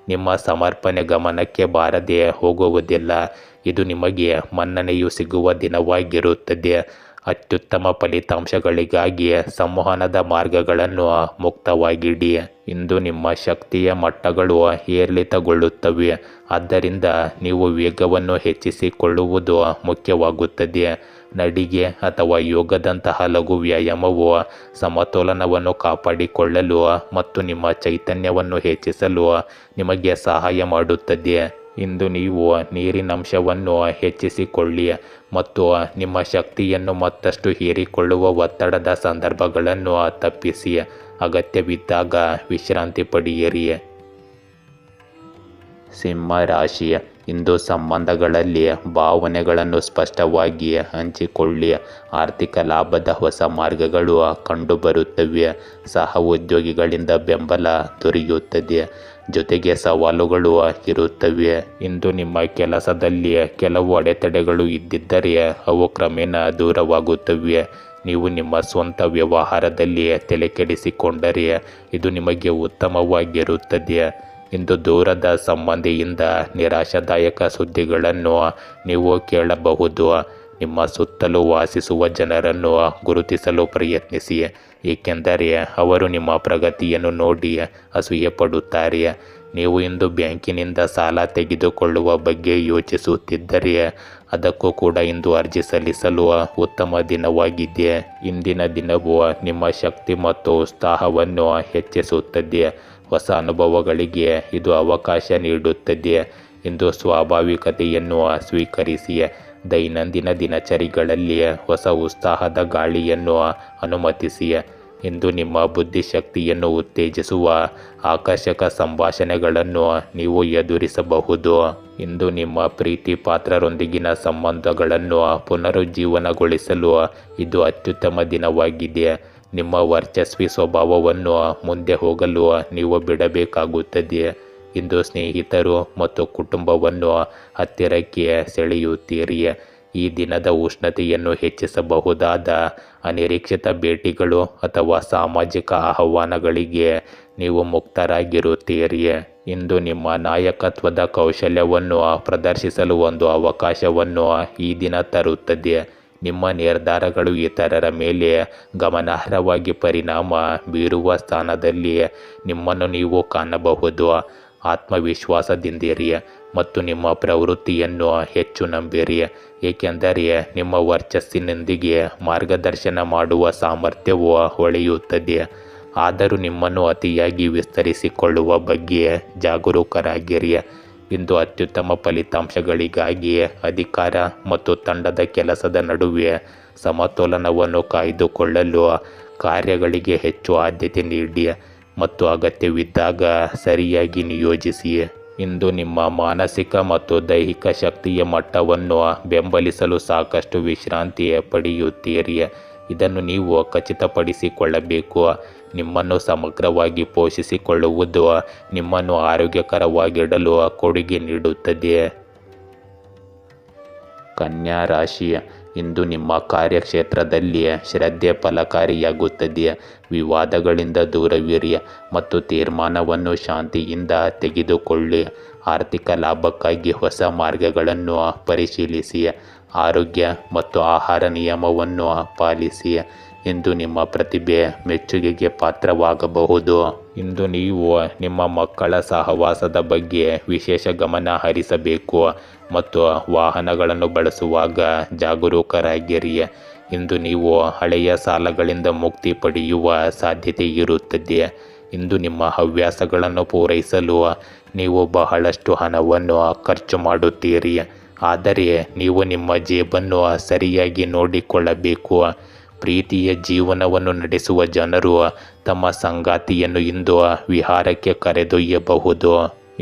ನಿಮ್ಮ ಸಮರ್ಪಣೆ ಗಮನಕ್ಕೆ ಬಾರದೆ ಹೋಗುವುದಿಲ್ಲ. ಇದು ನಿಮಗೆ ಮನ್ನಣೆಯು ಸಿಗುವ ದಿನವಾಗಿರುತ್ತದೆ. ಅತ್ಯುತ್ತಮ ಫಲಿತಾಂಶಗಳಿಗಾಗಿ ಸಂವಹನದ ಮಾರ್ಗಗಳನ್ನು ಮುಕ್ತವಾಗಿಡಿ. ಇಂದು ನಿಮ್ಮ ಶಕ್ತಿಯ ಮಟ್ಟಗಳು ಏರಿಳಿತಗೊಳ್ಳುತ್ತವೆ. ಆದ್ದರಿಂದ ನೀವು ವೇಗವನ್ನು ಹೆಚ್ಚಿಸಿಕೊಳ್ಳುವುದು ಮುಖ್ಯವಾಗುತ್ತದೆ. ನಡಿಗೆ ಅಥವಾ ಯೋಗದಂತಹ ಲಘು ವ್ಯಾಯಾಮವು ಸಮತೋಲನವನ್ನು ಕಾಪಾಡಿಕೊಳ್ಳಲು ಮತ್ತು ನಿಮ್ಮ ಚೈತನ್ಯವನ್ನು ಹೆಚ್ಚಿಸಲು ನಿಮಗೆ ಸಹಾಯ ಮಾಡುತ್ತದೆ. ಇಂದು ನೀವು ನೀರಿನಂಶವನ್ನು ಹೆಚ್ಚಿಸಿಕೊಳ್ಳಿ ಮತ್ತು ನಿಮ್ಮ ಶಕ್ತಿಯನ್ನು ಮತ್ತಷ್ಟು ಹೀರಿಕೊಳ್ಳುವ ಒತ್ತಡದ ಸಂದರ್ಭಗಳನ್ನು ತಪ್ಪಿಸಿ. ಅಗತ್ಯವಿದ್ದಾಗ ವಿಶ್ರಾಂತಿ ಪಡೆಯಿರಿ. ಸಿಂಹ ರಾಶಿ, ಇಂದು ಸಂಬಂಧಗಳಲ್ಲಿ ಭಾವನೆಗಳನ್ನು ಸ್ಪಷ್ಟವಾಗಿ ಹಂಚಿಕೊಳ್ಳಿ. ಆರ್ಥಿಕ ಲಾಭದ ಹೊಸ ಮಾರ್ಗಗಳು ಕಂಡುಬರುತ್ತವೆ. ಸಹ ಉದ್ಯೋಗಿಗಳಿಂದ ಬೆಂಬಲ ದೊರೆಯುತ್ತದೆ, ಜೊತೆಗೆ ಸವಾಲುಗಳು ಇರುತ್ತವೆ. ಇಂದು ನಿಮ್ಮ ಕೆಲಸದಲ್ಲಿ ಕೆಲವು ಅಡೆತಡೆಗಳು ಇದ್ದಿದ್ದರೆ ಅವು ಕ್ರಮೇಣ ದೂರವಾಗುತ್ತವೆ. ನೀವು ನಿಮ್ಮ ಸ್ವಂತ ವ್ಯವಹಾರದಲ್ಲಿ ತಲೆಕೆಡಿಸಿಕೊಂಡರೆ ಇದು ನಿಮಗೆ ಉತ್ತಮವಾಗಿರುತ್ತದೆ. ಇಂದು ದೂರದ ಸಂಬಂಧಿಯಿಂದ ನಿರಾಶಾದಾಯಕ ಸುದ್ದಿಗಳನ್ನು ನೀವು ಕೇಳಬಹುದು. ನಿಮ್ಮ ಸುತ್ತಲೂ ವಾಸಿಸುವ ಜನರನ್ನು ಗುರುತಿಸಲು ಪ್ರಯತ್ನಿಸಿ, ಏಕೆಂದರೆ ಅವರು ನಿಮ್ಮ ಪ್ರಗತಿಯನ್ನು ನೋಡಿ ಅಸೂಯೆ ಪಡುತ್ತಾರೆ. ನೀವು ಇಂದು ಬ್ಯಾಂಕಿನಿಂದ ಸಾಲ ತೆಗೆದುಕೊಳ್ಳುವ ಬಗ್ಗೆ ಯೋಚಿಸುತ್ತಿದ್ದರೆ ಅದಕ್ಕೂ ಕೂಡ ಇಂದು ಅರ್ಜಿ ಸಲ್ಲಿಸಲು ಉತ್ತಮ ದಿನವಾಗಿದೆ. ಇಂದಿನ ದಿನವು ನಿಮ್ಮ ಶಕ್ತಿ ಮತ್ತು ಉತ್ಸಾಹವನ್ನು ಹೆಚ್ಚಿಸುತ್ತದೆ. ಹೊಸ ಅನುಭವಗಳಿಗೆ ಇದು ಅವಕಾಶ ನೀಡುತ್ತದೆ. ಇಂದು ಸ್ವಾಭಾವಿಕತೆಯನ್ನು ಸ್ವೀಕರಿಸಿ. ದೈನಂದಿನ ದಿನಚರಿಗಳಲ್ಲಿ ಹೊಸ ಉತ್ಸಾಹದ ಗಾಳಿಯನ್ನು ಅನುಮತಿಸಿ. ಇಂದು ನಿಮ್ಮ ಬುದ್ಧಿಶಕ್ತಿಯನ್ನು ಉತ್ತೇಜಿಸುವ ಆಕರ್ಷಕ ಸಂಭಾಷಣೆಗಳನ್ನು ನೀವು ಎದುರಿಸಬಹುದು. ಇಂದು ನಿಮ್ಮ ಪ್ರೀತಿ ಪಾತ್ರರೊಂದಿಗಿನ ಸಂಬಂಧಗಳನ್ನು ಪುನರುಜ್ಜೀವನಗೊಳಿಸಲು ಇದು ಅತ್ಯುತ್ತಮ ದಿನವಾಗಿದೆ. ನಿಮ್ಮ ವರ್ಚಸ್ವಿ ಸ್ವಭಾವವನ್ನು ಮುಂದೆ ಹೋಗಲು ನೀವು ಬಿಡಬೇಕಾಗುತ್ತದೆ. ಇಂದು ಸ್ನೇಹಿತರು ಮತ್ತು ಕುಟುಂಬವನ್ನು ಹತ್ತಿರಕ್ಕೆ ಸೆಳೆಯುತ್ತೀರಿ. ಈ ದಿನದ ಉಷ್ಣತೆಯನ್ನು ಹೆಚ್ಚಿಸಬಹುದಾದ ಅನಿರೀಕ್ಷಿತ ಭೇಟಿಗಳು ಅಥವಾ ಸಾಮಾಜಿಕ ಆಹ್ವಾನಗಳಿಗೆ ನೀವು ಮುಕ್ತರಾಗಿರುತ್ತೀರಿ. ಇಂದು ನಿಮ್ಮ ನಾಯಕತ್ವದ ಕೌಶಲ್ಯವನ್ನು ಪ್ರದರ್ಶಿಸಲು ಒಂದು ಅವಕಾಶವನ್ನು ಈ ದಿನ ತರುತ್ತದೆ. ನಿಮ್ಮ ನಿರ್ಧಾರಗಳು ಇತರರ ಮೇಲೆ ಗಮನಾರ್ಹವಾಗಿ ಪರಿಣಾಮ ಬೀರುವ ಸ್ಥಾನದಲ್ಲಿ ನಿಮ್ಮನ್ನು ನೀವು ಕಾಣಬಹುದು. ಆತ್ಮವಿಶ್ವಾಸದಿಂದಿರಿ ಮತ್ತು ನಿಮ್ಮ ಪ್ರವೃತ್ತಿಯನ್ನು ಹೆಚ್ಚು ನಂಬಿರಿ, ಏಕೆಂದರೆ ನಿಮ್ಮ ವರ್ಚಸ್ಸಿನೊಂದಿಗೆ ಮಾರ್ಗದರ್ಶನ ಮಾಡುವ ಸಾಮರ್ಥ್ಯವು ಹೊಳೆಯುತ್ತದೆ. ಆದರೂ ನಿಮ್ಮನ್ನು ಅತಿಯಾಗಿ ವಿಸ್ತರಿಸಿಕೊಳ್ಳುವ ಬಗ್ಗೆ ಜಾಗರೂಕರಾಗಿರಿ. ಇಂದು ಅತ್ಯುತ್ತಮ ಫಲಿತಾಂಶಗಳಿಗಾಗಿ ಅಧಿಕಾರ ಮತ್ತು ತಂಡದ ಕೆಲಸದ ನಡುವೆ ಸಮತೋಲನವನ್ನು ಕಾಯ್ದುಕೊಳ್ಳಲು ಕಾರ್ಯಗಳಿಗೆ ಹೆಚ್ಚು ಆದ್ಯತೆ ನೀಡಿ ಮತ್ತು ಅಗತ್ಯವಿದ್ದಾಗ ಸರಿಯಾಗಿ ನಿಯೋಜಿಸಿ. ಇಂದು ನಿಮ್ಮ ಮಾನಸಿಕ ಮತ್ತು ದೈಹಿಕ ಶಕ್ತಿಯ ಮಟ್ಟವನ್ನು ಬೆಂಬಲಿಸಲು ಸಾಕಷ್ಟು ವಿಶ್ರಾಂತಿ ಪಡೆಯುತ್ತೀರಿ. ಇದನ್ನು ನೀವು ಖಚಿತಪಡಿಸಿಕೊಳ್ಳಬೇಕು. ನಿಮ್ಮನ್ನು ಸಮಗ್ರವಾಗಿ ಪೋಷಿಸಿಕೊಳ್ಳುವುದು ನಿಮ್ಮನ್ನು ಆರೋಗ್ಯಕರವಾಗಿಡಲು ಕೊಡುಗೆ ನೀಡುತ್ತದೆ. ಕನ್ಯಾ ರಾಶಿ, ಇಂದು ನಿಮ್ಮ ಕಾರ್ಯಕ್ಷೇತ್ರದಲ್ಲಿ ಶ್ರದ್ಧೆ ಫಲಕಾರಿಯಾಗುತ್ತದೆ. ವಿವಾದಗಳಿಂದ ದೂರವಿರಿ ಮತ್ತು ತೀರ್ಮಾನವನ್ನು ಶಾಂತಿಯಿಂದ ತೆಗೆದುಕೊಳ್ಳಿ. ಆರ್ಥಿಕ ಲಾಭಕ್ಕಾಗಿ ಹೊಸ ಮಾರ್ಗಗಳನ್ನು ಪರಿಶೀಲಿಸಿ. ಆರೋಗ್ಯ ಮತ್ತು ಆಹಾರ ನಿಯಮವನ್ನು ಪಾಲಿಸಿ. ಇಂದು ನಿಮ್ಮ ಪ್ರತಿಭೆ ಮೆಚ್ಚುಗೆಗೆ ಪಾತ್ರವಾಗಬಹುದು. ಇಂದು ನೀವು ನಿಮ್ಮ ಮಕ್ಕಳ ಸಹವಾಸದ ಬಗ್ಗೆ ವಿಶೇಷ ಗಮನ ಹರಿಸಬೇಕು ಮತ್ತು ವಾಹನಗಳನ್ನು ಬಳಸುವಾಗ ಜಾಗರೂಕರಾಗಿರಿ. ಇಂದು ನೀವು ಹಳೆಯ ಸಾಲಗಳಿಂದ ಮುಕ್ತಿ ಪಡೆಯುವ ಸಾಧ್ಯತೆ ಇರುತ್ತದೆ. ಇಂದು ನಿಮ್ಮ ಹವ್ಯಾಸಗಳನ್ನು ಪೂರೈಸಲು ನೀವು ಬಹಳಷ್ಟು ಹಣವನ್ನು ಖರ್ಚು ಮಾಡುತ್ತೀರಿ, ಆದರೆ ನೀವು ನಿಮ್ಮ ಜೇಬನ್ನು ಸರಿಯಾಗಿ ನೋಡಿಕೊಳ್ಳಬೇಕು. ಪ್ರೀತಿಯ ಜೀವನವನ್ನು ನಡೆಸುವ ಜನರು ತಮ್ಮ ಸಂಗಾತಿಯನ್ನು ಇಂದು ವಿಹಾರಕ್ಕೆ ಕರೆದೊಯ್ಯಬಹುದು.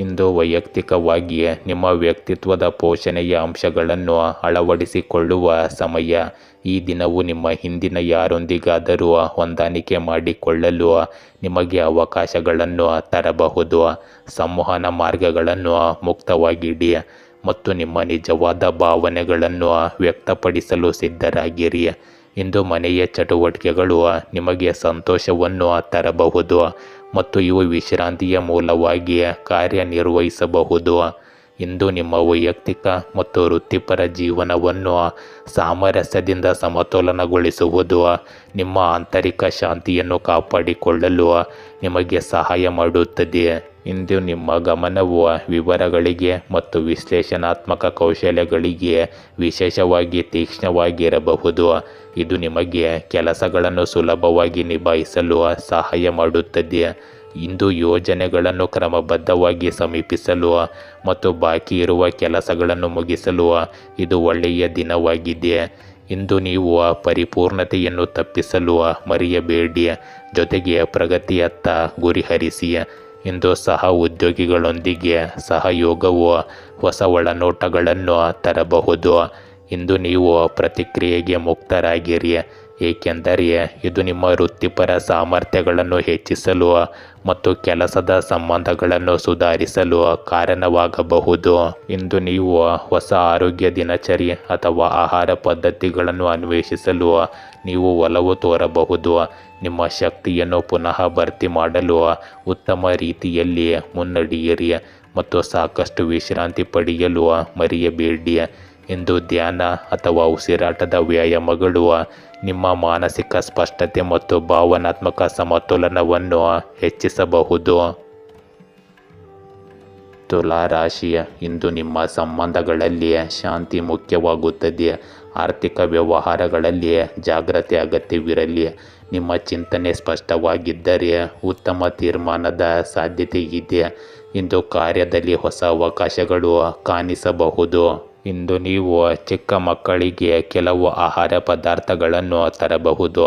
ಇಂದು ವೈಯಕ್ತಿಕವಾಗಿ ನಿಮ್ಮ ವ್ಯಕ್ತಿತ್ವದ ಪೋಷಣೆಯ ಅಂಶಗಳನ್ನು ಅಳವಡಿಸಿಕೊಳ್ಳುವ ಸಮಯ. ಈ ದಿನವು ನಿಮ್ಮ ಹಿಂದಿನ ಯಾರೊಂದಿಗಾದರೂ ಹೊಂದಾಣಿಕೆ ಮಾಡಿಕೊಳ್ಳಲು ನಿಮಗೆ ಅವಕಾಶಗಳನ್ನು ತರಬಹುದು. ಸಂವಹನ ಮಾರ್ಗಗಳನ್ನು ಮುಕ್ತವಾಗಿಡಿ ಮತ್ತು ನಿಮ್ಮ ನಿಜವಾದ ಭಾವನೆಗಳನ್ನು ವ್ಯಕ್ತಪಡಿಸಲು ಸಿದ್ಧರಾಗಿರಿ. ಇಂದು ಮನೆಯ ಚಟುವಟಿಕೆಗಳು ನಿಮಗೆ ಸಂತೋಷವನ್ನು ತರಬಹುದು ಮತ್ತು ಇವು ವಿಶ್ರಾಂತಿಯ ಮೂಲವಾಗಿ ಕಾರ್ಯನಿರ್ವಹಿಸಬಹುದು. ಇಂದು ನಿಮ್ಮ ವೈಯಕ್ತಿಕ ಮತ್ತು ವೃತ್ತಿಪರ ಜೀವನವನ್ನು ಸಾಮರಸ್ಯದಿಂದ ಸಮತೋಲನಗೊಳಿಸುವುದು ನಿಮ್ಮ ಆಂತರಿಕ ಶಾಂತಿಯನ್ನು ಕಾಪಾಡಿಕೊಳ್ಳಲು ನಿಮಗೆ ಸಹಾಯ ಮಾಡುತ್ತದೆ. ಇಂದು ನಿಮ್ಮ ಗಮನವು ವಿವರಗಳಿಗೆ ಮತ್ತು ವಿಶ್ಲೇಷಣಾತ್ಮಕ ಕೌಶಲ್ಯಗಳಿಗೆ ವಿಶೇಷವಾಗಿ ತೀಕ್ಷ್ಣವಾಗಿರಬಹುದು. ಇದು ನಿಮಗೆ ಕೆಲಸಗಳನ್ನು ಸುಲಭವಾಗಿ ನಿಭಾಯಿಸಲು ಸಹಾಯ ಮಾಡುತ್ತದೆ. ಇಂದು ಯೋಜನೆಗಳನ್ನು ಕ್ರಮಬದ್ಧವಾಗಿ ಸಮೀಪಿಸಲು ಮತ್ತು ಬಾಕಿ ಇರುವ ಕೆಲಸಗಳನ್ನು ಮುಗಿಸಲು ಇದು ಒಳ್ಳೆಯ ದಿನವಾಗಿದೆ. ಇಂದು ನೀವು ಪರಿಪೂರ್ಣತೆಯನ್ನು ತಪ್ಪಿಸಲು ಮರೆಯಬೇಡಿ, ಜೊತೆಗೆ ಪ್ರಗತಿಯತ್ತ ಗುರಿಹರಿಸಿ. ಇಂದು ಸಹ ಉದ್ಯೋಗಿಗಳೊಂದಿಗೆ ಸಹಯೋಗವು ಹೊಸ ಒಳನೋಟಗಳನ್ನು ತರಬಹುದು. ಇಂದು ನೀವು ಪ್ರತಿಕ್ರಿಯೆಗೆ ಮುಕ್ತರಾಗಿರಿ, ಏಕೆಂದರೆ ಇದು ನಿಮ್ಮ ವೃತ್ತಿಪರ ಸಾಮರ್ಥ್ಯಗಳನ್ನು ಹೆಚ್ಚಿಸಲು ಮತ್ತು ಕೆಲಸದ ಸಂಬಂಧಗಳನ್ನು ಸುಧಾರಿಸಲು ಕಾರಣವಾಗಬಹುದು. ಇಂದು ನೀವು ಹೊಸ ಆರೋಗ್ಯ ದಿನಚರಿ ಅಥವಾ ಆಹಾರ ಪದ್ಧತಿಗಳನ್ನು ಅನ್ವೇಷಿಸಲು ನೀವು ಒಲವು ತೋರಬಹುದು. ನಿಮ್ಮ ಶಕ್ತಿಯನ್ನು ಪುನಃ ಭರ್ತಿ ಮಾಡಲು ಉತ್ತಮ ರೀತಿಯಲ್ಲಿ ಮುನ್ನಡೆಯಿರಿ ಮತ್ತು ಸಾಕಷ್ಟು ವಿಶ್ರಾಂತಿ ಪಡೆಯಲು ಮರೆಯಬೇಡಿ. ಇಂದು ಧ್ಯಾನ ಅಥವಾ ಉಸಿರಾಟದ ವ್ಯಾಯಾಮಗಳು ನಿಮ್ಮ ಮಾನಸಿಕ ಸ್ಪಷ್ಟತೆ ಮತ್ತು ಭಾವನಾತ್ಮಕ ಸಮತೋಲನವನ್ನು ಹೆಚ್ಚಿಸಬಹುದು. ತುಲಾ ರಾಶಿಯ ಇಂದು ನಿಮ್ಮ ಸಂಬಂಧಗಳಲ್ಲಿ ಶಾಂತಿ ಮುಖ್ಯವಾಗುತ್ತದೆ. ಆರ್ಥಿಕ ವ್ಯವಹಾರಗಳಲ್ಲಿ ಜಾಗ್ರತೆ ಅಗತ್ಯವಿರಲಿ. ನಿಮ್ಮ ಚಿಂತನೆ ಸ್ಪಷ್ಟವಾಗಿದ್ದರೆ ಉತ್ತಮ ತೀರ್ಮಾನದ ಸಾಧ್ಯತೆ ಇದೆ. ಇಂದು ಕಾರ್ಯದಲ್ಲಿ ಹೊಸ ಅವಕಾಶಗಳು ಕಾಣಿಸಬಹುದು. ಇಂದು ನೀವು ಚಿಕ್ಕ ಮಕ್ಕಳಿಗೆ ಕೆಲವು ಆಹಾರ ಪದಾರ್ಥಗಳನ್ನು ತರಬಹುದು,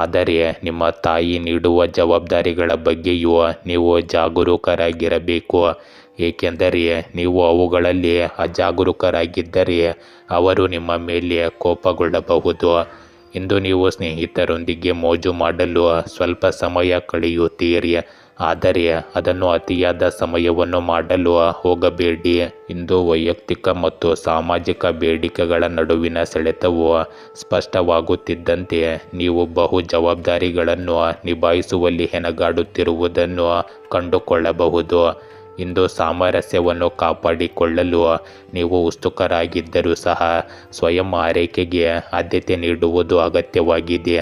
ಆದರೆ ನಿಮ್ಮ ತಾಯಿ ನೀಡುವ ಜವಾಬ್ದಾರಿಗಳ ಬಗ್ಗೆಯೂ ನೀವು ಜಾಗರೂಕರಾಗಿರಬೇಕು, ಏಕೆಂದರೆ ನೀವು ಅವುಗಳಲ್ಲಿ ಅಜಾಗರೂಕರಾಗಿದ್ದರೆ ಅವರು ನಿಮ್ಮ ಮೇಲೆ ಕೋಪಗೊಳ್ಳಬಹುದು. ಇಂದು ನೀವು ಸ್ನೇಹಿತರೊಂದಿಗೆ ಮೋಜು ಮಾಡಲು ಸ್ವಲ್ಪ ಸಮಯ ಕಳೆಯುತ್ತೀರಿ, ಆದರೆ ಅದನ್ನು ಅತಿಯಾದ ಸಮಯವನ್ನು ಮಾಡಲು ಹೋಗಬೇಡಿ. ಇಂದು ವೈಯಕ್ತಿಕ ಮತ್ತು ಸಾಮಾಜಿಕ ಬೇಡಿಕೆಗಳ ನಡುವಿನ ಸೆಳೆತವು ಸ್ಪಷ್ಟವಾಗುತ್ತಿದ್ದಂತೆ ನೀವು ಬಹು ಜವಾಬ್ದಾರಿಗಳನ್ನು ನಿಭಾಯಿಸುವಲ್ಲಿ ಹೆಣಗಾಡುತ್ತಿರುವುದನ್ನು ಕಂಡುಕೊಳ್ಳಬಹುದು. ಇಂದು ಸಾಮರಸ್ಯವನ್ನು ಕಾಪಾಡಿಕೊಳ್ಳಲು ನೀವು ಉತ್ಸುಕರಾಗಿದ್ದರೂ ಸಹ ಸ್ವಯಂ ಆರೈಕೆಗೆ ಆದ್ಯತೆ ನೀಡುವುದು ಅಗತ್ಯವಾಗಿದೆ.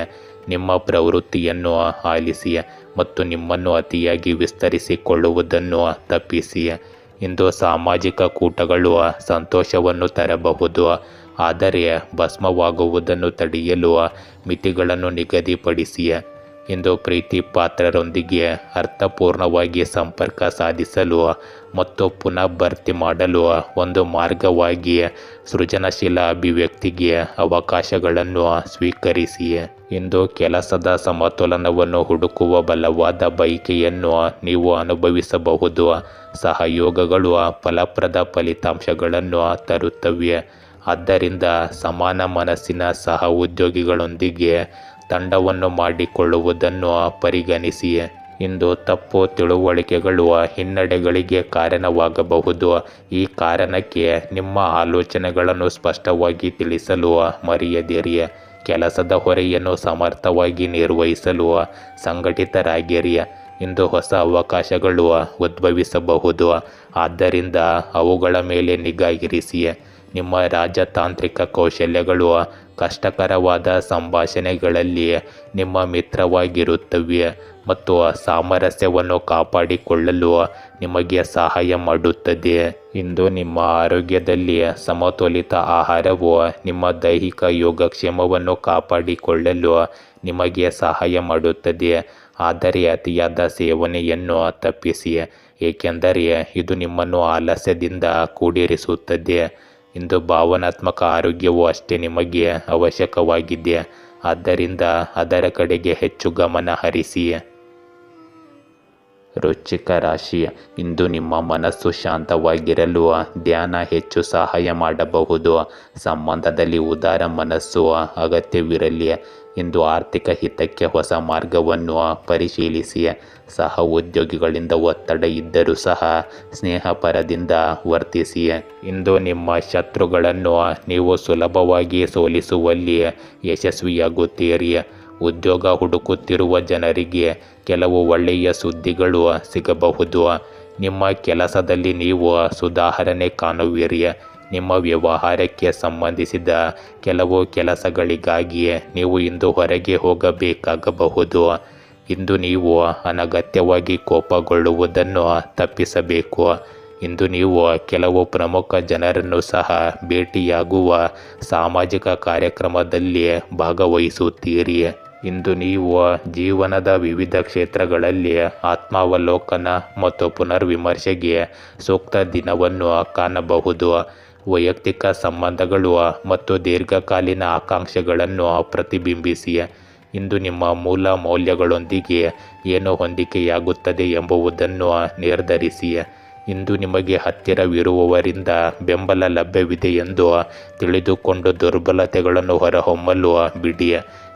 ನಿಮ್ಮ ಪ್ರವೃತ್ತಿಯನ್ನು ಆಲಿಸಿ ಮತ್ತು ನಿಮ್ಮನ್ನು ಅತಿಯಾಗಿ ವಿಸ್ತರಿಸಿಕೊಳ್ಳುವುದನ್ನು ತಪ್ಪಿಸಿ. ಇಂದು ಸಾಮಾಜಿಕ ಕೂಟಗಳು ಸಂತೋಷವನ್ನು ತರಬಹುದು, ಆದರೆ ಭಸ್ಮವಾಗುವುದನ್ನು ತಡೆಯಲು ಮಿತಿಗಳನ್ನು ನಿಗದಿಪಡಿಸಿ. ಇಂದು ಪ್ರೀತಿ ಪಾತ್ರರೊಂದಿಗೆ ಅರ್ಥಪೂರ್ಣವಾಗಿ ಸಂಪರ್ಕ ಸಾಧಿಸಲು ಮತ್ತು ಪುನಃ ಭರ್ತಿ ಮಾಡಲು ಒಂದು ಮಾರ್ಗವಾಗಿ ಸೃಜನಶೀಲ ಅಭಿವ್ಯಕ್ತಿಗೆ ಅವಕಾಶಗಳನ್ನು ಸ್ವೀಕರಿಸಿ. ಇಂದು ಕೆಲಸದ ಸಮತೋಲನವನ್ನು ಹುಡುಕುವ ಬಲವಾದ ಬಯಕೆಯನ್ನು ನೀವು ಅನುಭವಿಸಬಹುದು. ಸಹಯೋಗಗಳು ಫಲಪ್ರದ ಫಲಿತಾಂಶಗಳನ್ನು ತರುತ್ತವೆ, ಆದ್ದರಿಂದ ಸಮಾನ ಮನಸ್ಸಿನ ಸಹ ಉದ್ಯೋಗಿಗಳೊಂದಿಗೆ ತಂಡವನ್ನು ಮಾಡಿಕೊಳ್ಳುವುದನ್ನು ಪರಿಗಣಿಸಿ. ಇಂದು ತಪ್ಪು ತಿಳುವಳಿಕೆಗಳು ಹಿನ್ನಡೆಗಳಿಗೆ ಕಾರಣವಾಗಬಹುದು. ಈ ಕಾರಣಕ್ಕೆ ನಿಮ್ಮ ಆಲೋಚನೆಗಳನ್ನು ಸ್ಪಷ್ಟವಾಗಿ ತಿಳಿಸಲು ಮರೆಯದಿರಿ. ಕೆಲಸದ ಹೊರೆಯನ್ನು ಸಮರ್ಥವಾಗಿ ನಿರ್ವಹಿಸಲು ಸಂಘಟಿತರಾಗಿರಿ. ಇಂದು ಹೊಸ ಅವಕಾಶಗಳು ಉದ್ಭವಿಸಬಹುದು, ಆದ್ದರಿಂದ ಅವುಗಳ ಮೇಲೆ ನಿಗಾ ಇರಿಸಿ. ನಿಮ್ಮ ರಾಜತಾಂತ್ರಿಕ ಕೌಶಲ್ಯಗಳು ಕಷ್ಟಕರವಾದ ಸಂಭಾಷಣೆಗಳಲ್ಲಿ ನಿಮ್ಮ ಮಿತ್ರವಾಗಿರುತ್ತವೆ ಮತ್ತು ಸಾಮರಸ್ಯವನ್ನು ಕಾಪಾಡಿಕೊಳ್ಳಲು ನಿಮಗೆ ಸಹಾಯ ಮಾಡುತ್ತದೆ. ಇಂದು ನಿಮ್ಮ ಆರೋಗ್ಯದಲ್ಲಿ ಸಮತೋಲಿತ ಆಹಾರವು ನಿಮ್ಮ ದೈಹಿಕ ಯೋಗಕ್ಷೇಮವನ್ನು ಕಾಪಾಡಿಕೊಳ್ಳಲು ನಿಮಗೆ ಸಹಾಯ ಮಾಡುತ್ತದೆ. ಆದರೆ ಅತಿಯಾದ ಸೇವನೆಯನ್ನು ತಪ್ಪಿಸಿ, ಏಕೆಂದರೆ ಇದು ನಿಮ್ಮನ್ನು ಆಲಸ್ಯದಿಂದ ಕೂಡಿರಿಸುತ್ತದೆ. ಇಂದು ಭಾವನಾತ್ಮಕ ಆರೋಗ್ಯವು ಅಷ್ಟೇ ನಿಮಗೆ ಅವಶ್ಯಕವಾಗಿದೆ, ಆದ್ದರಿಂದ ಅದರ ಕಡೆಗೆ ಹೆಚ್ಚು ಗಮನ ಹರಿಸಿ. ವೃಶ್ಚಿಕ ರಾಶಿ, ಇಂದು ನಿಮ್ಮ ಮನಸ್ಸು ಶಾಂತವಾಗಿರಲು ಧ್ಯಾನ ಹೆಚ್ಚು ಸಹಾಯ ಮಾಡಬಹುದು. ಸಂಬಂಧದಲ್ಲಿ ಉದಾರ ಮನಸ್ಸು ಅಗತ್ಯವಿರಲಿ. ಇಂದು ಆರ್ಥಿಕ ಹಿತಕ್ಕೆ ಹೊಸ ಮಾರ್ಗವನ್ನು ಪರಿಶೀಲಿಸಿ. ಸಹ ಉದ್ಯೋಗಿಗಳಿಂದ ಒತ್ತಡ ಇದ್ದರೂ ಸಹ ಸ್ನೇಹಪರದಿಂದ ವರ್ತಿಸಿ. ಇಂದು ನಿಮ್ಮ ಶತ್ರುಗಳನ್ನು ನೀವು ಸುಲಭವಾಗಿ ಸೋಲಿಸುವಲ್ಲಿ ಯಶಸ್ವಿಯಾಗುತ್ತೀರಿ. ಉದ್ಯೋಗ ಹುಡುಕುತ್ತಿರುವ ಜನರಿಗೆ ಕೆಲವು ಒಳ್ಳೆಯ ಸುದ್ದಿಗಳು ಸಿಗಬಹುದು. ನಿಮ್ಮ ಕೆಲಸದಲ್ಲಿ ನೀವು ಸುಧಾರಣೆ ಕಾಣುವಿರಿ. ನಿಮ್ಮ ವ್ಯವಹಾರಕ್ಕೆ ಸಂಬಂಧಿಸಿದ ಕೆಲವು ಕೆಲಸಗಳಿಗಾಗಿ ನೀವು ಇಂದು ಹೊರಗೆ ಹೋಗಬೇಕಾಗಬಹುದು. ಇಂದು ನೀವು ಅನಗತ್ಯವಾಗಿ ಕೋಪಗೊಳ್ಳುವುದನ್ನು ತಪ್ಪಿಸಬೇಕು. ಇಂದು ನೀವು ಕೆಲವು ಪ್ರಮುಖ ಜನರನ್ನು ಸಹ ಭೇಟಿಯಾಗುವ ಸಾಮಾಜಿಕ ಕಾರ್ಯಕ್ರಮದಲ್ಲಿ ಭಾಗವಹಿಸುತ್ತೀರಿ. ಇಂದು ನೀವು ಜೀವನದ ವಿವಿಧ ಕ್ಷೇತ್ರಗಳಲ್ಲಿ ಆತ್ಮಾವಲೋಕನ ಮತ್ತು ಪುನರ್ವಿಮರ್ಶೆಗೆ ಸೂಕ್ತ ದಿನವನ್ನು ಕಾಣಬಹುದು. ವೈಯಕ್ತಿಕ ಸಂಬಂಧಗಳು ಮತ್ತು ದೀರ್ಘಕಾಲೀನ ಆಕಾಂಕ್ಷೆಗಳನ್ನು ಪ್ರತಿಬಿಂಬಿಸಿ. ಇಂದು ನಿಮ್ಮ ಮೂಲ ಮೌಲ್ಯಗಳೊಂದಿಗೆ ಏನು ಹೊಂದಿಕೆಯಾಗುತ್ತದೆ ಎಂಬುದನ್ನು ನಿರ್ಧರಿಸಿ. ಇಂದು ನಿಮಗೆ ಹತ್ತಿರವಿರುವವರಿಂದ ಬೆಂಬಲ ಲಭ್ಯವಿದೆ ಎಂದು ತಿಳಿದುಕೊಂಡು ದುರ್ಬಲತೆಗಳನ್ನು ಹೊರಹೊಮ್ಮಲು ಬಿಡಿ.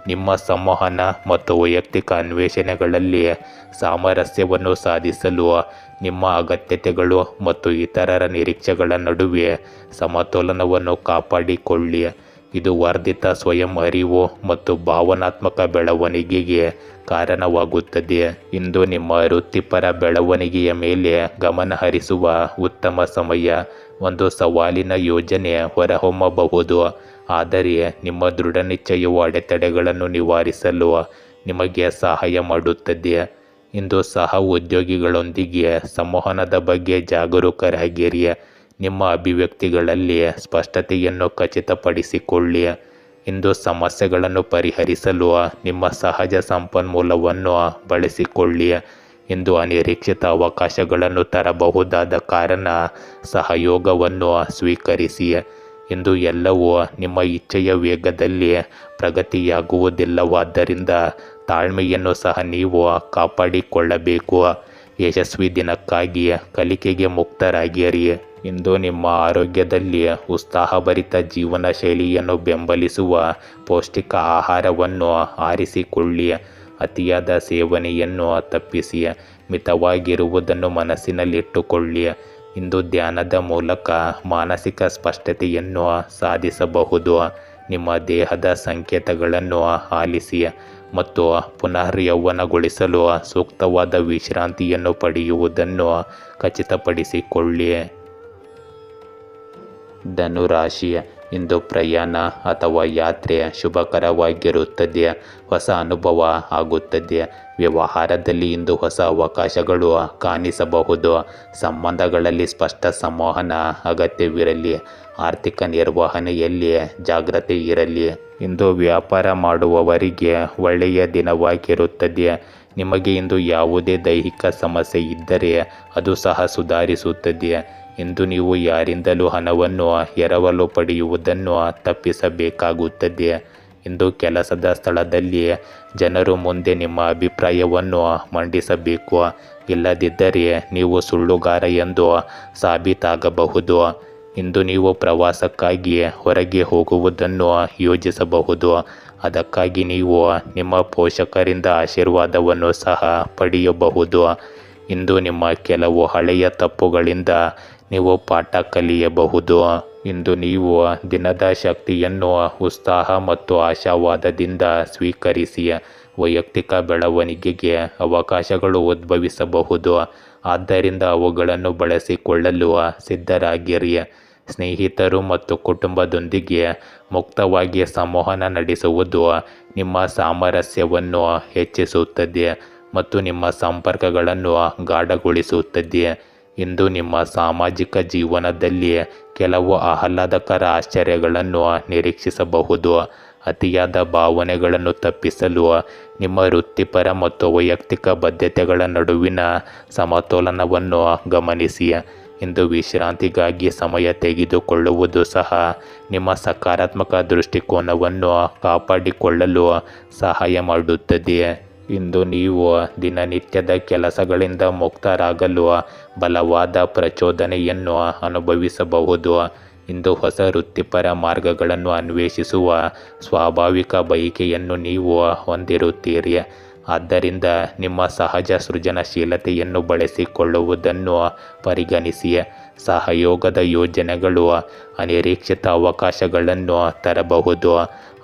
ನಿಮ್ಮ ಸಂವಹನ ಮತ್ತು ವೈಯಕ್ತಿಕ ಅನ್ವೇಷಣೆಗಳಲ್ಲಿ ಸಾಮರಸ್ಯವನ್ನು ಸಾಧಿಸಲು ನಿಮ್ಮ ಅಗತ್ಯತೆಗಳು ಮತ್ತು ಇತರರ ನಿರೀಕ್ಷೆಗಳ ನಡುವೆ ಸಮತೋಲನವನ್ನು ಕಾಪಾಡಿಕೊಳ್ಳಿ. ಇದು ವರ್ಧಿತ ಸ್ವಯಂ ಅರಿವು ಮತ್ತು ಭಾವನಾತ್ಮಕ ಬೆಳವಣಿಗೆಗೆ ಕಾರಣವಾಗುತ್ತದೆ. ಇಂದು ನಿಮ್ಮ ವೃತ್ತಿಪರ ಬೆಳವಣಿಗೆಯ ಮೇಲೆ ಗಮನ ಹರಿಸುವ ಉತ್ತಮ ಸಮಯ. ಒಂದು ಸವಾಲಿನ ಯೋಜನೆ ಹೊರಹೊಮ್ಮಬಹುದು, ಆದರೆ ನಿಮ್ಮ ದೃಢನಿಶ್ಚಯವು ಅಡೆತಡೆಗಳನ್ನು ನಿವಾರಿಸಲು ನಿಮಗೆ ಸಹಾಯ ಮಾಡುತ್ತದೆ. ಇಂದು ಸಹ ಉದ್ಯೋಗಿಗಳೊಂದಿಗೆ ಸಂವಹನದ ಬಗ್ಗೆ ಜಾಗರೂಕರಾಗಿರಿ. ನಿಮ್ಮ ಅಭಿವ್ಯಕ್ತಿಗಳಲ್ಲಿ ಸ್ಪಷ್ಟತೆಯನ್ನು ಖಚಿತಪಡಿಸಿಕೊಳ್ಳಿ. ಇಂದು ಸಮಸ್ಯೆಗಳನ್ನು ಪರಿಹರಿಸಲು ನಿಮ್ಮ ಸಹಜ ಸಂಪನ್ಮೂಲವನ್ನು ಬಳಸಿಕೊಳ್ಳಿ. ಇಂದು ಅನಿರೀಕ್ಷಿತ ಅವಕಾಶಗಳನ್ನು ತರಬಹುದಾದ ಕಾರಣ ಸಹಯೋಗವನ್ನು ಸ್ವೀಕರಿಸಿ. ಇಂದು ಎಲ್ಲವೂ ನಿಮ್ಮ ಇಚ್ಛೆಯ ವೇಗದಲ್ಲಿ ಪ್ರಗತಿಯಾಗುವುದಿಲ್ಲವಾದ್ದರಿಂದ ತಾಳ್ಮೆಯನ್ನು ಸಹ ನೀವು ಕಾಪಾಡಿಕೊಳ್ಳಬೇಕು. ಯಶಸ್ವಿ ದಿನಕ್ಕಾಗಿ ಕಲಿಕೆಗೆ ಮುಕ್ತರಾಗಿರಿ. ಇಂದು ನಿಮ್ಮ ಆರೋಗ್ಯದಲ್ಲಿ ಉತ್ಸಾಹಭರಿತ ಜೀವನ ಶೈಲಿಯನ್ನು ಬೆಂಬಲಿಸುವ ಪೌಷ್ಟಿಕ ಆಹಾರವನ್ನು ಆರಿಸಿಕೊಳ್ಳಿ. ಅತಿಯಾದ ಸೇವನೆಯನ್ನು ತಪ್ಪಿಸಿ, ಮಿತವಾಗಿರುವುದನ್ನು ಮನಸ್ಸಿನಲ್ಲಿಟ್ಟುಕೊಳ್ಳಿ. ಇಂದು ಧ್ಯಾನದ ಮೂಲಕ ಮಾನಸಿಕ ಸ್ಪಷ್ಟತೆಯನ್ನು ಸಾಧಿಸಬಹುದು. ನಿಮ್ಮ ದೇಹದ ಸಂಕೇತಗಳನ್ನು ಆಲಿಸಿ ಮತ್ತು ಪುನರ್ಯೌವನಗೊಳಿಸಲು ಸೂಕ್ತವಾದ ವಿಶ್ರಾಂತಿಯನ್ನು ಪಡೆಯುವುದನ್ನು ಖಚಿತಪಡಿಸಿಕೊಳ್ಳಿ. ಧನುರಾಶಿ, ಇಂದು ಪ್ರಯಾಣ ಅಥವಾ ಯಾತ್ರೆ ಶುಭಕರವಾಗಿರುತ್ತದೆ. ಹೊಸ ಅನುಭವ ಆಗುತ್ತದೆ. ವ್ಯವಹಾರದಲ್ಲಿ ಇಂದು ಹೊಸ ಅವಕಾಶಗಳು ಕಾಣಿಸಬಹುದು. ಸಂಬಂಧಗಳಲ್ಲಿ ಸ್ಪಷ್ಟ ಸಂವಹನ ಅಗತ್ಯವಿರಲಿ. ಆರ್ಥಿಕ ನಿರ್ವಹಣೆಯಲ್ಲಿ ಜಾಗ್ರತೆ ಇರಲಿ. ಇಂದು ವ್ಯಾಪಾರ ಮಾಡುವವರಿಗೆ ಒಳ್ಳೆಯ ದಿನವಾಗಿರುತ್ತದೆ. ನಿಮಗೆ ಇಂದು ಯಾವುದೇ ದೈಹಿಕ ಸಮಸ್ಯೆ ಇದ್ದರೆ ಅದು ಸಹ ಸುಧಾರಿಸುತ್ತದೆ. ಇಂದು ನೀವು ಯಾರಿಂದಲೂ ಹಣವನ್ನು ಎರವಲು ಪಡೆಯುವುದನ್ನು ತಪ್ಪಿಸಬೇಕಾಗುತ್ತದೆ. ಇಂದು ಕೆಲಸದ ಸ್ಥಳದಲ್ಲಿ ಜನರು ಮುಂದೆ ನಿಮ್ಮ ಅಭಿಪ್ರಾಯವನ್ನು ಮಂಡಿಸಬೇಕು. ಇಲ್ಲದಿದ್ದರೆ ನೀವು ಸುಳ್ಳುಗಾರ ಎಂದು ಸಾಬೀತಾಗಬಹುದು. ಇಂದು ನೀವು ಪ್ರವಾಸಕ್ಕಾಗಿ ಹೊರಗೆ ಹೋಗುವುದನ್ನು ಯೋಜಿಸಬಹುದು, ಅದಕ್ಕಾಗಿ ನೀವು ನಿಮ್ಮ ಪೋಷಕರಿಂದ ಆಶೀರ್ವಾದವನ್ನು ಸಹ ಪಡೆಯಬಹುದು. ಇಂದು ನಿಮ್ಮ ಕೆಲವು ಹಳೆಯ ತಪ್ಪುಗಳಿಂದ ನೀವು ಪಾಠ ಕಲಿಯಬಹುದು. ಇಂದು ನೀವು ದಿನದ ಶಕ್ತಿಯನ್ನು ಉತ್ಸಾಹ ಮತ್ತು ಆಶಾವಾದದಿಂದ ಸ್ವೀಕರಿಸಿ. ವೈಯಕ್ತಿಕ ಬೆಳವಣಿಗೆಗೆ ಅವಕಾಶಗಳು ಉದ್ಭವಿಸಬಹುದು, ಆದ್ದರಿಂದ ಅವುಗಳನ್ನು ಬಳಸಿಕೊಳ್ಳಲು ಸಿದ್ಧರಾಗಿರಿ. ಸ್ನೇಹಿತರು ಮತ್ತು ಕುಟುಂಬದೊಂದಿಗೆ ಮುಕ್ತವಾಗಿ ಸಂವಹನ ನಡೆಸುವುದು ನಿಮ್ಮ ಸಾಮರಸ್ಯವನ್ನು ಹೆಚ್ಚಿಸುತ್ತದೆ ಮತ್ತು ನಿಮ್ಮ ಸಂಪರ್ಕಗಳನ್ನು ಗಾಢಗೊಳಿಸುತ್ತದೆ. ಇಂದು ನಿಮ್ಮ ಸಾಮಾಜಿಕ ಜೀವನದಲ್ಲಿ ಕೆಲವು ಆಹ್ಲಾದಕರ ಆಶ್ಚರ್ಯಗಳನ್ನು ನಿರೀಕ್ಷಿಸಬಹುದು. ಅತಿಯಾದ ಭಾವನೆಗಳನ್ನು ತಪ್ಪಿಸಲು ನಿಮ್ಮ ವೃತ್ತಿಪರ ಮತ್ತು ವೈಯಕ್ತಿಕ ಬದ್ಧತೆಗಳ ನಡುವಿನ ಸಮತೋಲನವನ್ನು ಗಮನಿಸಿ. ಇಂದು ವಿಶ್ರಾಂತಿಗಾಗಿ ಸಮಯ ತೆಗೆದುಕೊಳ್ಳುವುದು ಸಹ ನಿಮ್ಮ ಸಕಾರಾತ್ಮಕ ದೃಷ್ಟಿಕೋನವನ್ನು ಕಾಪಾಡಿಕೊಳ್ಳಲು ಸಹಾಯ ಮಾಡುತ್ತದೆ. ಇಂದು ನೀವು ದಿನನಿತ್ಯದ ಕೆಲಸಗಳಿಂದ ಮುಕ್ತರಾಗಲು ಬಲವಾದ ಪ್ರಚೋದನೆಯನ್ನು ಅನುಭವಿಸಬಹುದು. ಇಂದು ಹೊಸ ವೃತ್ತಿಪರ ಮಾರ್ಗಗಳನ್ನು ಅನ್ವೇಷಿಸುವ ಸ್ವಾಭಾವಿಕ ಬಯಕೆಯನ್ನು ನೀವು ಹೊಂದಿರುತ್ತೀರಿ. ಆದ್ದರಿಂದ ನಿಮ್ಮ ಸಹಜ ಸೃಜನಶೀಲತೆಯನ್ನು ಬಳಸಿಕೊಳ್ಳುವುದನ್ನು ಪರಿಗಣಿಸಿ. ಸಹಯೋಗದ ಯೋಜನೆಗಳು ಅನಿರೀಕ್ಷಿತ ಅವಕಾಶಗಳನ್ನು ತರಬಹುದು,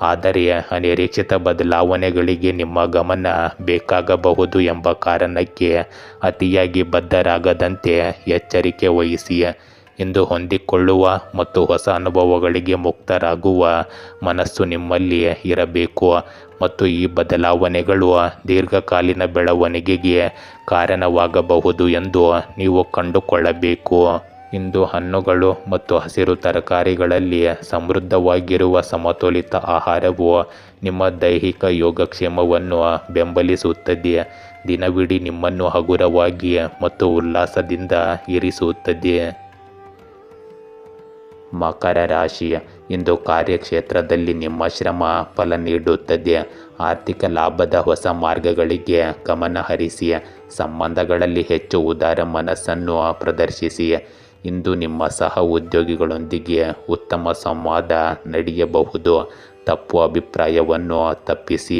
ಆದರೆ ಅನಿರೀಕ್ಷಿತ ಬದಲಾವಣೆಗಳಿಗೆ ನಿಮ್ಮ ಗಮನ ಬೇಕಾಗಬಹುದು ಎಂಬ ಕಾರಣಕ್ಕೆ ಅತಿಯಾಗಿ ಬದ್ಧರಾಗದಂತೆ ಎಚ್ಚರಿಕೆ ವಹಿಸಿ. ಇಂದು ಹೊಂದಿಕೊಳ್ಳುವ ಮತ್ತು ಹೊಸ ಅನುಭವಗಳಿಗೆ ಮುಕ್ತರಾಗುವ ಮನಸ್ಸು ನಿಮ್ಮಲ್ಲಿ ಇರಬೇಕು ಮತ್ತು ಈ ಬದಲಾವಣೆಗಳು ದೀರ್ಘಕಾಲೀನ ಬೆಳವಣಿಗೆಗೆ ಕಾರಣವಾಗಬಹುದು ಎಂದು ನೀವು ಕಂಡುಕೊಳ್ಳಬೇಕು. ಇಂದು ಹಣ್ಣುಗಳು ಮತ್ತು ಹಸಿರು ತರಕಾರಿಗಳಲ್ಲಿ ಸಮೃದ್ಧವಾಗಿರುವ ಸಮತೋಲಿತ ಆಹಾರವು ನಿಮ್ಮ ದೈಹಿಕ ಯೋಗಕ್ಷೇಮವನ್ನು ಬೆಂಬಲಿಸುತ್ತದೆ, ದಿನವಿಡೀ ನಿಮ್ಮನ್ನು ಹಗುರವಾಗಿ ಮತ್ತು ಉಲ್ಲಾಸದಿಂದ ಇರಿಸುತ್ತದೆ. ಮಕರ ರಾಶಿ, ಇಂದು ಕಾರ್ಯಕ್ಷೇತ್ರದಲ್ಲಿ ನಿಮ್ಮ ಶ್ರಮ ಫಲ ನೀಡುತ್ತದೆ. ಆರ್ಥಿಕ ಲಾಭದ ಹೊಸ ಮಾರ್ಗಗಳಿಗೆ ಗಮನ ಹರಿಸಿ. ಸಂಬಂಧಗಳಲ್ಲಿ ಹೆಚ್ಚು ಉದಾರ ಮನಸ್ಸನ್ನು ಪ್ರದರ್ಶಿಸಿ. ಇಂದು ನಿಮ್ಮ ಸಹ ಉದ್ಯೋಗಿಗಳೊಂದಿಗೆ ಉತ್ತಮ ಸಂವಾದ ನಡೆಯಬಹುದು. ತಪ್ಪು ಅಭಿಪ್ರಾಯವನ್ನು ತಪ್ಪಿಸಿ.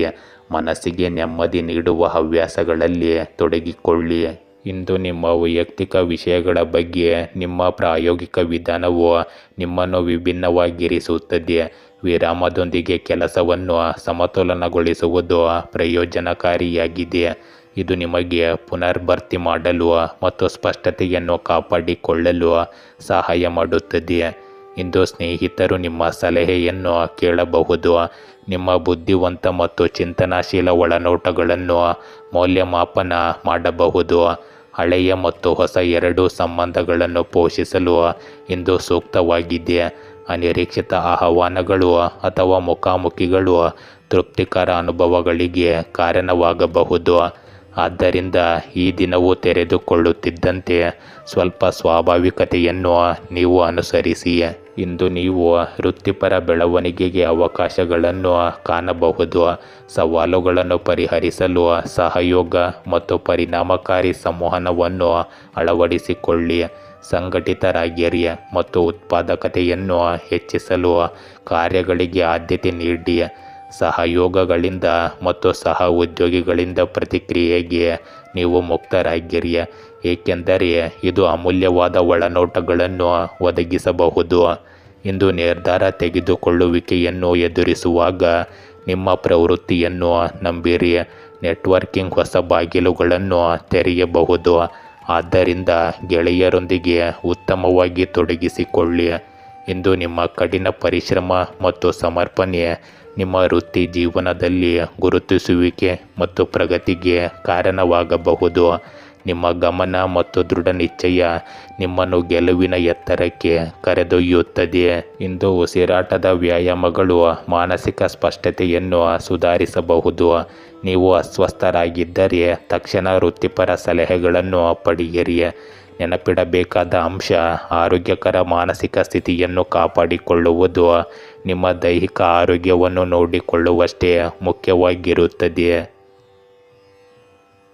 ಮನಸ್ಸಿಗೆ ನೆಮ್ಮದಿ ನೀಡುವ ಹವ್ಯಾಸಗಳಲ್ಲಿ ತೊಡಗಿಕೊಳ್ಳಿ. ಇಂದು ನಿಮ್ಮ ವೈಯಕ್ತಿಕ ವಿಷಯಗಳ ಬಗ್ಗೆ ನಿಮ್ಮ ಪ್ರಾಯೋಗಿಕ ವಿಧಾನವು ನಿಮ್ಮನ್ನು ವಿಭಿನ್ನವಾಗಿರಿಸುತ್ತದೆ. ವಿರಾಮದೊಂದಿಗೆ ಕೆಲಸವನ್ನು ಸಮತೋಲನಗೊಳಿಸುವುದು ಪ್ರಯೋಜನಕಾರಿಯಾಗಿದೆ. ಇದು ನಿಮಗೆ ಪುನರ್ಭರ್ತಿ ಮಾಡಲು ಮತ್ತು ಸ್ಪಷ್ಟತೆಯನ್ನು ಕಾಪಾಡಿಕೊಳ್ಳಲು ಸಹಾಯ ಮಾಡುತ್ತದೆ. ಇಂದು ಸ್ನೇಹಿತರು ನಿಮ್ಮ ಸಲಹೆಯನ್ನು ಕೇಳಬಹುದು. ನಿಮ್ಮ ಬುದ್ಧಿವಂತ ಮತ್ತು ಚಿಂತನಾಶೀಲ ಒಳನೋಟಗಳನ್ನು ಮೌಲ್ಯಮಾಪನ ಮಾಡಬಹುದು. ಹಳೆಯ ಮತ್ತು ಹೊಸ ಎರಡೂ ಸಂಬಂಧಗಳನ್ನು ಪೋಷಿಸಲು ಇಂದು ಸೂಕ್ತವಾಗಿದೆ. ಅನಿರೀಕ್ಷಿತ ಆಹ್ವಾನಗಳು ಅಥವಾ ಮುಖಾಮುಖಿಗಳು ತೃಪ್ತಿಕರ ಅನುಭವಗಳಿಗೆ ಕಾರಣವಾಗಬಹುದು. ಆದ್ದರಿಂದ ಈ ದಿನವು ತೆರೆದುಕೊಳ್ಳುತ್ತಿದ್ದಂತೆ ಸ್ವಲ್ಪ ಸ್ವಾಭಾವಿಕತೆಯನ್ನು ನೀವು ಅನುಸರಿಸಿ. ಇಂದು ನೀವು ವೃತ್ತಿಪರ ಬೆಳವಣಿಗೆಗೆ ಅವಕಾಶಗಳನ್ನು ಕಾಣಬಹುದು. ಸವಾಲುಗಳನ್ನು ಪರಿಹರಿಸಲು ಸಹಯೋಗ ಮತ್ತು ಪರಿಣಾಮಕಾರಿ ಸಂವಹನವನ್ನು ಅಳವಡಿಸಿಕೊಳ್ಳಿ. ಸಂಘಟಿತರಾಗಿರಿ ಮತ್ತು ಉತ್ಪಾದಕತೆಯನ್ನು ಹೆಚ್ಚಿಸಲು ಕಾರ್ಯಗಳಿಗೆ ಆದ್ಯತೆ ನೀಡಿ. ಸಹಯೋಗಗಳಿಂದ ಮತ್ತು ಸಹ ಉದ್ಯೋಗಿಗಳಿಂದ ಪ್ರತಿಕ್ರಿಯೆಗೆ ನೀವು ಮುಕ್ತರಾಗಿರಿ, ಏಕೆಂದರೆ ಇದು ಅಮೂಲ್ಯವಾದ ಒಳನೋಟಗಳನ್ನು ಒದಗಿಸಬಹುದು. ಇಂದು ನಿರ್ಧಾರ ತೆಗೆದುಕೊಳ್ಳುವಿಕೆಯನ್ನು ಎದುರಿಸುವಾಗ ನಿಮ್ಮ ಪ್ರವೃತ್ತಿಯನ್ನು ನಂಬಿರಿ. ನೆಟ್ವರ್ಕಿಂಗ್ ಹೊಸ ಬಾಗಿಲುಗಳನ್ನು ತೆರೆಯಬಹುದು, ಆದ್ದರಿಂದ ಗೆಳೆಯರೊಂದಿಗೆ ಉತ್ತಮವಾಗಿ ತೊಡಗಿಸಿಕೊಳ್ಳಿ. ಇಂದು ನಿಮ್ಮ ಕಠಿಣ ಪರಿಶ್ರಮ ಮತ್ತು ಸಮರ್ಪಣೆ ನಿಮ್ಮ ವೃತ್ತಿ ಜೀವನದಲ್ಲಿ ಗುರುತಿಸುವಿಕೆ ಮತ್ತು ಪ್ರಗತಿಗೆ ಕಾರಣವಾಗಬಹುದು. ನಿಮ್ಮ ಗಮನ ಮತ್ತು ದೃಢ ನಿಶ್ಚಯ ನಿಮ್ಮನ್ನು ಗೆಲುವಿನ ಎತ್ತರಕ್ಕೆ ಕರೆದೊಯ್ಯುತ್ತದೆ. ಇಂದು ಉಸಿರಾಟದ ವ್ಯಾಯಾಮಗಳು ಮಾನಸಿಕ ಸ್ಪಷ್ಟತೆಯನ್ನು ಸುಧಾರಿಸಬಹುದು. ನೀವು ಅಸ್ವಸ್ಥರಾಗಿದ್ದರೆ ತಕ್ಷಣ ವೃತ್ತಿಪರ ಸಲಹೆಗಳನ್ನು ಪಡೆಯಿರಿ. ನೆನಪಿಡಬೇಕಾದ ಅಂಶ, ಆರೋಗ್ಯಕರ ಮಾನಸಿಕ ಸ್ಥಿತಿಯನ್ನು ಕಾಪಾಡಿಕೊಳ್ಳುವುದು ನಿಮ್ಮ ದೈಹಿಕ ಆರೋಗ್ಯವನ್ನು ನೋಡಿಕೊಳ್ಳುವಷ್ಟೇ ಮುಖ್ಯವಾಗಿರುತ್ತದೆ.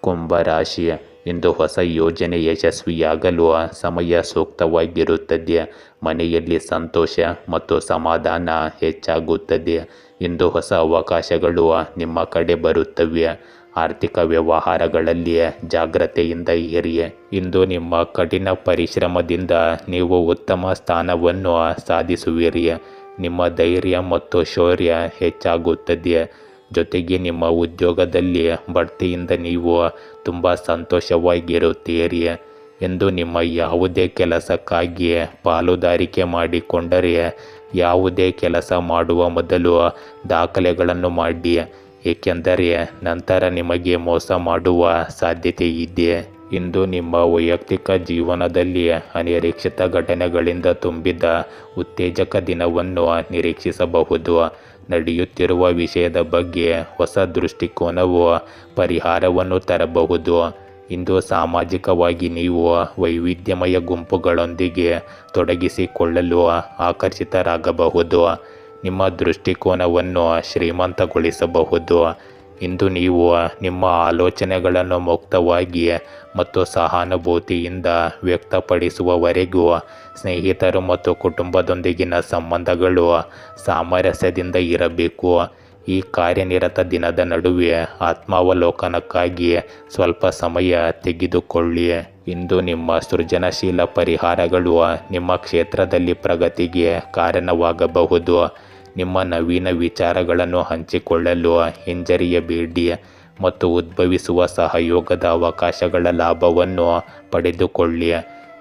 ಕುಂಭರಾಶಿ, ಇಂದು ಹೊಸ ಯೋಜನೆ ಯಶಸ್ವಿಯಾಗಲು ಸಮಯ ಸೂಕ್ತವಾಗಿರುತ್ತದೆ. ಮನೆಯಲ್ಲಿ ಸಂತೋಷ ಮತ್ತು ಸಮಾಧಾನ ಹೆಚ್ಚಾಗುತ್ತದೆ. ಇಂದು ಹೊಸ ಅವಕಾಶಗಳು ನಿಮ್ಮ ಕಡೆ ಬರುತ್ತವೆ. ಆರ್ಥಿಕ ವ್ಯವಹಾರಗಳಲ್ಲಿ ಜಾಗ್ರತೆಯಿಂದ ಇರಿ. ಇಂದು ನಿಮ್ಮ ಕಠಿಣ ಪರಿಶ್ರಮದಿಂದ ನೀವು ಉತ್ತಮ ಸ್ಥಾನವನ್ನು ಸಾಧಿಸುವಿರಿ. ನಿಮ್ಮ ಧೈರ್ಯ ಮತ್ತು ಶೌರ್ಯ ಹೆಚ್ಚಾಗುತ್ತದೆ. ಜೊತೆಗೆ ನಿಮ್ಮ ಉದ್ಯೋಗದಲ್ಲಿ ಬಡ್ತಿಯಿಂದ ನೀವು ತುಂಬ ಸಂತೋಷವಾಗಿರುತ್ತೀರಿ. ಎಂದು ನಿಮ್ಮ ಯಾವುದೇ ಕೆಲಸಕ್ಕಾಗಿ ಪಾಲುದಾರಿಕೆ ಮಾಡಿಕೊಂಡರೆ ಯಾವುದೇ ಕೆಲಸ ಮಾಡುವ ಮೊದಲು ದಾಖಲೆಗಳನ್ನು ಮಾಡಿ, ಏಕೆಂದರೆ ನಂತರ ನಿಮಗೆ ಮೋಸ ಮಾಡುವ ಸಾಧ್ಯತೆ ಇದೆ. ಇಂದು ನಿಮ್ಮ ವೈಯಕ್ತಿಕ ಜೀವನದಲ್ಲಿ ಅನಿರೀಕ್ಷಿತ ಘಟನೆಗಳಿಂದ ತುಂಬಿದ ಉತ್ತೇಜಕ ದಿನವನ್ನು ನಿರೀಕ್ಷಿಸಬಹುದು. ನಡೆಯುತ್ತಿರುವ ವಿಷಯದ ಬಗ್ಗೆ ಹೊಸ ದೃಷ್ಟಿಕೋನವು ಪರಿಹಾರವನ್ನು ತರಬಹುದು. ಇಂದು ಸಾಮಾಜಿಕವಾಗಿ ನೀವು ವೈವಿಧ್ಯಮಯ ಗುಂಪುಗಳೊಂದಿಗೆ ತೊಡಗಿಸಿಕೊಳ್ಳಲು ಆಕರ್ಷಿತರಾಗಬಹುದು. ನಿಮ್ಮ ದೃಷ್ಟಿಕೋನವನ್ನು ಶ್ರೀಮಂತಗೊಳಿಸಬಹುದು. ಇಂದು ನೀವು ನಿಮ್ಮ ಆಲೋಚನೆಗಳನ್ನು ಮುಕ್ತವಾಗಿ ಮತ್ತು ಸಹಾನುಭೂತಿಯಿಂದ ವ್ಯಕ್ತಪಡಿಸುವವರೆಗೂ ಸ್ನೇಹಿತರು ಮತ್ತು ಕುಟುಂಬದೊಂದಿಗಿನ ಸಂಬಂಧಗಳು ಸಾಮರಸ್ಯದಿಂದ ಇರಬೇಕು. ಈ ಕಾರ್ಯನಿರತ ದಿನದ ನಡುವೆ ಆತ್ಮಾವಲೋಕನಕ್ಕಾಗಿ ಸ್ವಲ್ಪ ಸಮಯ ತೆಗೆದುಕೊಳ್ಳಿ. ಇಂದು ನಿಮ್ಮ ಸೃಜನಶೀಲ ಪರಿಹಾರಗಳು ನಿಮ್ಮ ಕ್ಷೇತ್ರದಲ್ಲಿ ಪ್ರಗತಿಗೆ ಕಾರಣವಾಗಬಹುದು. ನಿಮ್ಮ ನವೀನ ವಿಚಾರಗಳನ್ನು ಹಂಚಿಕೊಳ್ಳಲು ಹಿಂಜರಿಯಬೇಡಿ ಮತ್ತು ಉದ್ಭವಿಸುವ ಸಹಯೋಗದ ಅವಕಾಶಗಳ ಲಾಭವನ್ನು ಪಡೆದುಕೊಳ್ಳಿ.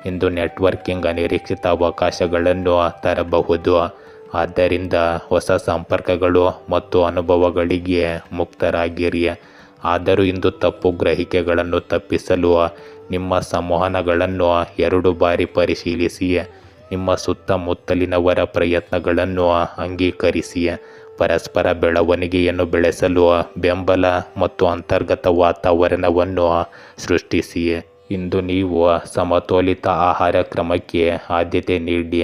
ಇಂದು ನೆಟ್ವರ್ಕಿಂಗ್ ಅನಿರೀಕ್ಷಿತ ಅವಕಾಶಗಳನ್ನು ತರಬಹುದು. ಆದ್ದರಿಂದ ಹೊಸ ಸಂಪರ್ಕಗಳು ಮತ್ತು ಅನುಭವಗಳಿಗೆ ಮುಕ್ತರಾಗಿರಿ. ಆದರೂ ಇಂದು ತಪ್ಪು ಗ್ರಹಿಕೆಗಳನ್ನು ತಪ್ಪಿಸಲು ನಿಮ್ಮ ಸಂವಹನಗಳನ್ನು 2 ಬಾರಿ ಪರಿಶೀಲಿಸಿ. ನಿಮ್ಮ ಸುತ್ತಮುತ್ತಲಿನವರ ಪ್ರಯತ್ನಗಳನ್ನು ಅಂಗೀಕರಿಸಿ. ಪರಸ್ಪರ ಬೆಳವಣಿಗೆಯನ್ನು ಬೆಳೆಸಲು ಬೆಂಬಲ ಮತ್ತು ಅಂತರ್ಗತ ವಾತಾವರಣವನ್ನು ಸೃಷ್ಟಿಸಿ. ಇಂದು ನೀವು ಸಮತೋಲಿತ ಆಹಾರ ಕ್ರಮಕ್ಕೆ ಆದ್ಯತೆ ನೀಡಿ.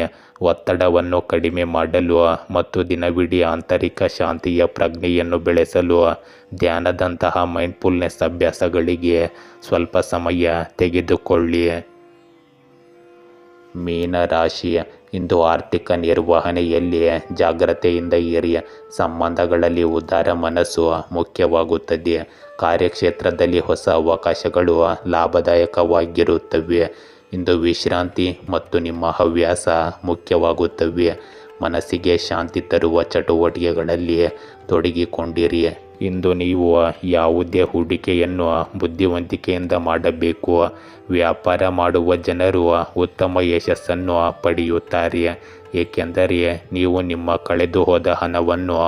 ಒತ್ತಡವನ್ನು ಕಡಿಮೆ ಮಾಡಲು ಮತ್ತು ದಿನವಿಡೀ ಆಂತರಿಕ ಶಾಂತಿಯ ಪ್ರಜ್ಞೆಯನ್ನು ಬೆಳೆಸಲು ಧ್ಯಾನದಂತಹ ಮೈಂಡ್ಫುಲ್ನೆಸ್ ಅಭ್ಯಾಸಗಳಿಗೆ ಸ್ವಲ್ಪ ಸಮಯ ತೆಗೆದುಕೊಳ್ಳಿ. ಮೀನರಾಶಿ, ಇಂದು ಆರ್ಥಿಕ ನಿರ್ವಹಣೆಯಲ್ಲಿ ಜಾಗ್ರತೆಯಿಂದ ಇರಿ. ಸಂಬಂಧಗಳಲ್ಲಿ ಉದಾರ ಮನಸ್ಸು ಮುಖ್ಯವಾಗುತ್ತದೆ. ಕಾರ್ಯಕ್ಷೇತ್ರದಲ್ಲಿ ಹೊಸ ಅವಕಾಶಗಳು ಲಾಭದಾಯಕವಾಗಿರುತ್ತವೆ. ಇಂದು ವಿಶ್ರಾಂತಿ ಮತ್ತು ನಿಮ್ಮ ಹವ್ಯಾಸ ಮುಖ್ಯವಾಗುತ್ತವೆ. ಮನಸ್ಸಿಗೆ ಶಾಂತಿ ತರುವ ಚಟುವಟಿಕೆಗಳಲ್ಲಿ ತೊಡಗಿಕೊಂಡಿರಿ. ಇಂದು ನೀವು ಯಾವುದೇ ಹೂಡಿಕೆಯನ್ನು ಬುದ್ಧಿವಂತಿಕೆಯಿಂದ ಮಾಡಬೇಕು. ವ್ಯಾಪಾರ ಮಾಡುವ ಜನರು ಉತ್ತಮ ಯಶಸ್ಸನ್ನು ಪಡೆಯುತ್ತಾರೆ, ಏಕೆಂದರೆ ನೀವು ನಿಮ್ಮ ಕಳೆದು ಹೋದ ಹಣವನ್ನು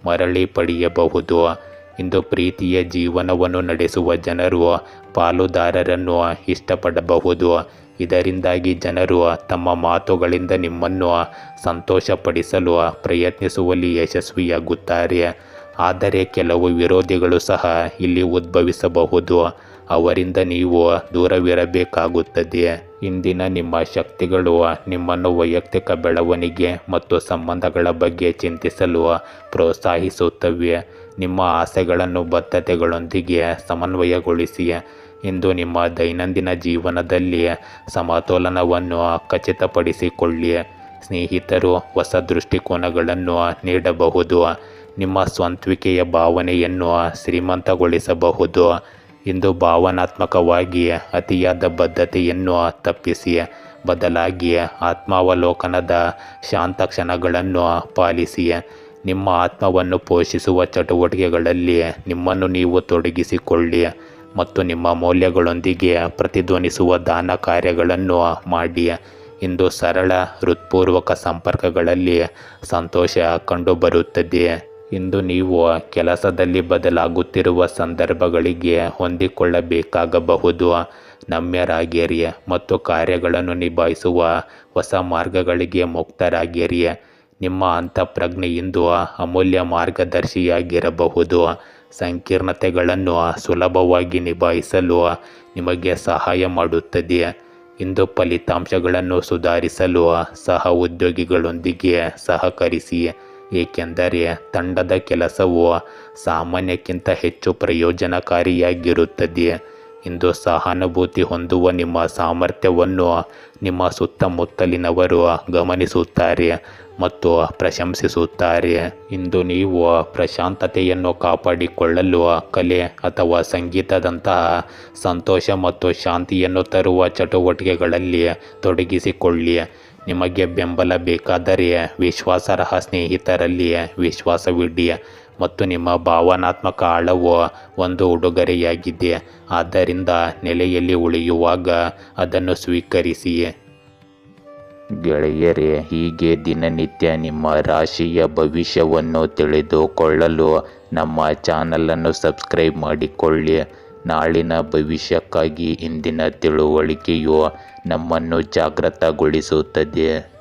ಮರಳಿ ಪಡೆಯಬಹುದು. ಇಂದು ಪ್ರೀತಿಯ ಜೀವನವನ್ನು ನಡೆಸುವ ಜನರು ಪಾಲುದಾರರನ್ನು ಇಷ್ಟಪಡಬಹುದು. ಇದರಿಂದಾಗಿ ಜನರು ತಮ್ಮ ಮಾತುಗಳಿಂದ ನಿಮ್ಮನ್ನು ಸಂತೋಷಪಡಿಸಲು ಪ್ರಯತ್ನಿಸುವಲ್ಲಿ ಯಶಸ್ವಿಯಾಗುತ್ತಾರೆ. ಆದರೆ ಕೆಲವು ವಿರೋಧಿಗಳು ಸಹ ಇಲ್ಲಿ ಉದ್ಭವಿಸಬಹುದು. ಅವರಿಂದ ನೀವು ದೂರವಿರಬೇಕಾಗುತ್ತದೆ. ಇಂದಿನ ನಿಮ್ಮ ಶಕ್ತಿಗಳು ನಿಮ್ಮನ್ನು ವೈಯಕ್ತಿಕ ಬೆಳವಣಿಗೆ ಮತ್ತು ಸಂಬಂಧಗಳ ಬಗ್ಗೆ ಚಿಂತಿಸಲು ಪ್ರೋತ್ಸಾಹಿಸುತ್ತವೆ. ನಿಮ್ಮ ಆಸೆಗಳನ್ನು ಬದ್ಧತೆಗಳೊಂದಿಗೆ ಸಮನ್ವಯಗೊಳಿಸಿ. ಇಂದು ನಿಮ್ಮ ದೈನಂದಿನ ಜೀವನದಲ್ಲಿ ಸಮತೋಲನವನ್ನು ಖಚಿತಪಡಿಸಿಕೊಳ್ಳಿ. ಸ್ನೇಹಿತರು ಹೊಸ ದೃಷ್ಟಿಕೋನಗಳನ್ನು ನೀಡಬಹುದು. ನಿಮ್ಮ ಸ್ವಂತಿಕೆಯ ಭಾವನೆಯನ್ನು ಶ್ರೀಮಂತಗೊಳಿಸಬಹುದು. ಇಂದು ಭಾವನಾತ್ಮಕವಾಗಿ ಅತಿಯಾದ ಬದ್ಧತೆಯನ್ನು ತಪ್ಪಿಸಿ. ಬದಲಾಗಿ ಆತ್ಮಾವಲೋಕನದ ಶಾಂತ ಕ್ಷಣಗಳನ್ನು ಪಾಲಿಸಿ. ನಿಮ್ಮ ಆತ್ಮವನ್ನು ಪೋಷಿಸುವ ಚಟುವಟಿಕೆಗಳಲ್ಲಿ ನಿಮ್ಮನ್ನು ನೀವು ತೊಡಗಿಸಿಕೊಳ್ಳಿ ಮತ್ತು ನಿಮ್ಮ ಮೌಲ್ಯಗಳೊಂದಿಗೆ ಪ್ರತಿಧ್ವನಿಸುವ ದಾನ ಕಾರ್ಯಗಳನ್ನು ಮಾಡಿ. ಇಂದು ಸರಳ ಹೃತ್ಪೂರ್ವಕ ಸಂಪರ್ಕಗಳಲ್ಲಿ ಸಂತೋಷ ಕಂಡುಬರುತ್ತದೆ. ಇಂದು ನೀವು ಕೆಲಸದಲ್ಲಿ ಬದಲಾಗುತ್ತಿರುವ ಸಂದರ್ಭಗಳಿಗೆ ಹೊಂದಿಕೊಳ್ಳಬೇಕಾಗಬಹುದು. ನಮ್ಯರಾಗಿರಿ ಮತ್ತು ಕಾರ್ಯಗಳನ್ನು ನಿಭಾಯಿಸುವ ಹೊಸ ಮಾರ್ಗಗಳಿಗೆ ಮುಕ್ತರಾಗಿರಿ. ನಿಮ್ಮ ಅಂತಃಪ್ರಜ್ಞೆ ಇಂದು ಅಮೂಲ್ಯ ಮಾರ್ಗದರ್ಶಿಯಾಗಿರಬಹುದು. ಸಂಕೀರ್ಣತೆಗಳನ್ನು ಸುಲಭವಾಗಿ ನಿಭಾಯಿಸಲು ನಿಮಗೆ ಸಹಾಯ ಮಾಡುತ್ತದೆ. ಇಂದು ಫಲಿತಾಂಶಗಳನ್ನು ಸುಧಾರಿಸಲು ಸಹ ಉದ್ಯೋಗಿಗಳೊಂದಿಗೆ ಸಹಕರಿಸಿ, ಏಕೆಂದರೆ ತಂಡದ ಕೆಲಸವು ಸಾಮಾನ್ಯಕ್ಕಿಂತ ಹೆಚ್ಚು ಪ್ರಯೋಜನಕಾರಿಯಾಗಿರುತ್ತದೆ. ಇಂದು ಸಹಾನುಭೂತಿ ಹೊಂದುವ ನಿಮ್ಮ ಸಾಮರ್ಥ್ಯವನ್ನು ನಿಮ್ಮ ಸುತ್ತಮುತ್ತಲಿನವರು ಗಮನಿಸುತ್ತಾರೆ ಮತ್ತು ಪ್ರಶಂಸಿಸುತ್ತಾರೆ. ಇಂದು ನೀವು ಪ್ರಶಾಂತತೆಯನ್ನು ಕಾಪಾಡಿಕೊಳ್ಳಲು ಕಲೆ ಅಥವಾ ಸಂಗೀತದಂತಹ ಸಂತೋಷ ಮತ್ತು ಶಾಂತಿಯನ್ನು ತರುವ ಚಟುವಟಿಕೆಗಳಲ್ಲಿ ತೊಡಗಿಸಿಕೊಳ್ಳಿ. ನಿಮಗೆ ಬೆಂಬಲ ಬೇಕಾದರೆ ವಿಶ್ವಾಸಾರ್ಹ ಸ್ನೇಹಿತರಲ್ಲಿ ವಿಶ್ವಾಸವಿಡಿ ಮತ್ತು ನಿಮ್ಮ ಭಾವನಾತ್ಮಕ ಆಳವು ಒಂದು ಉಡುಗೊರೆಯಾಗಿದೆ. ಆದ್ದರಿಂದ ನೆಲೆಯಲ್ಲಿ ಉಳಿಯುವಾಗ ಅದನ್ನು ಸ್ವೀಕರಿಸಿ. ಗೆಳೆಯರೇ, ಹೀಗೆ ದಿನನಿತ್ಯ ನಿಮ್ಮ ರಾಶಿಯ ಭವಿಷ್ಯವನ್ನು ತಿಳಿದುಕೊಳ್ಳಲು ನಮ್ಮ ಚಾನಲನ್ನು ಸಬ್ಸ್ಕ್ರೈಬ್ ಮಾಡಿಕೊಳ್ಳಿ. ನಾಳಿನ ಭವಿಷ್ಯಕ್ಕಾಗಿ ಇಂದಿನ ತಿಳುವಳಿಕೆಯು ನಮ್ಮನ್ನು ಜಾಗೃತಗೊಳಿಸುತ್ತದೆ.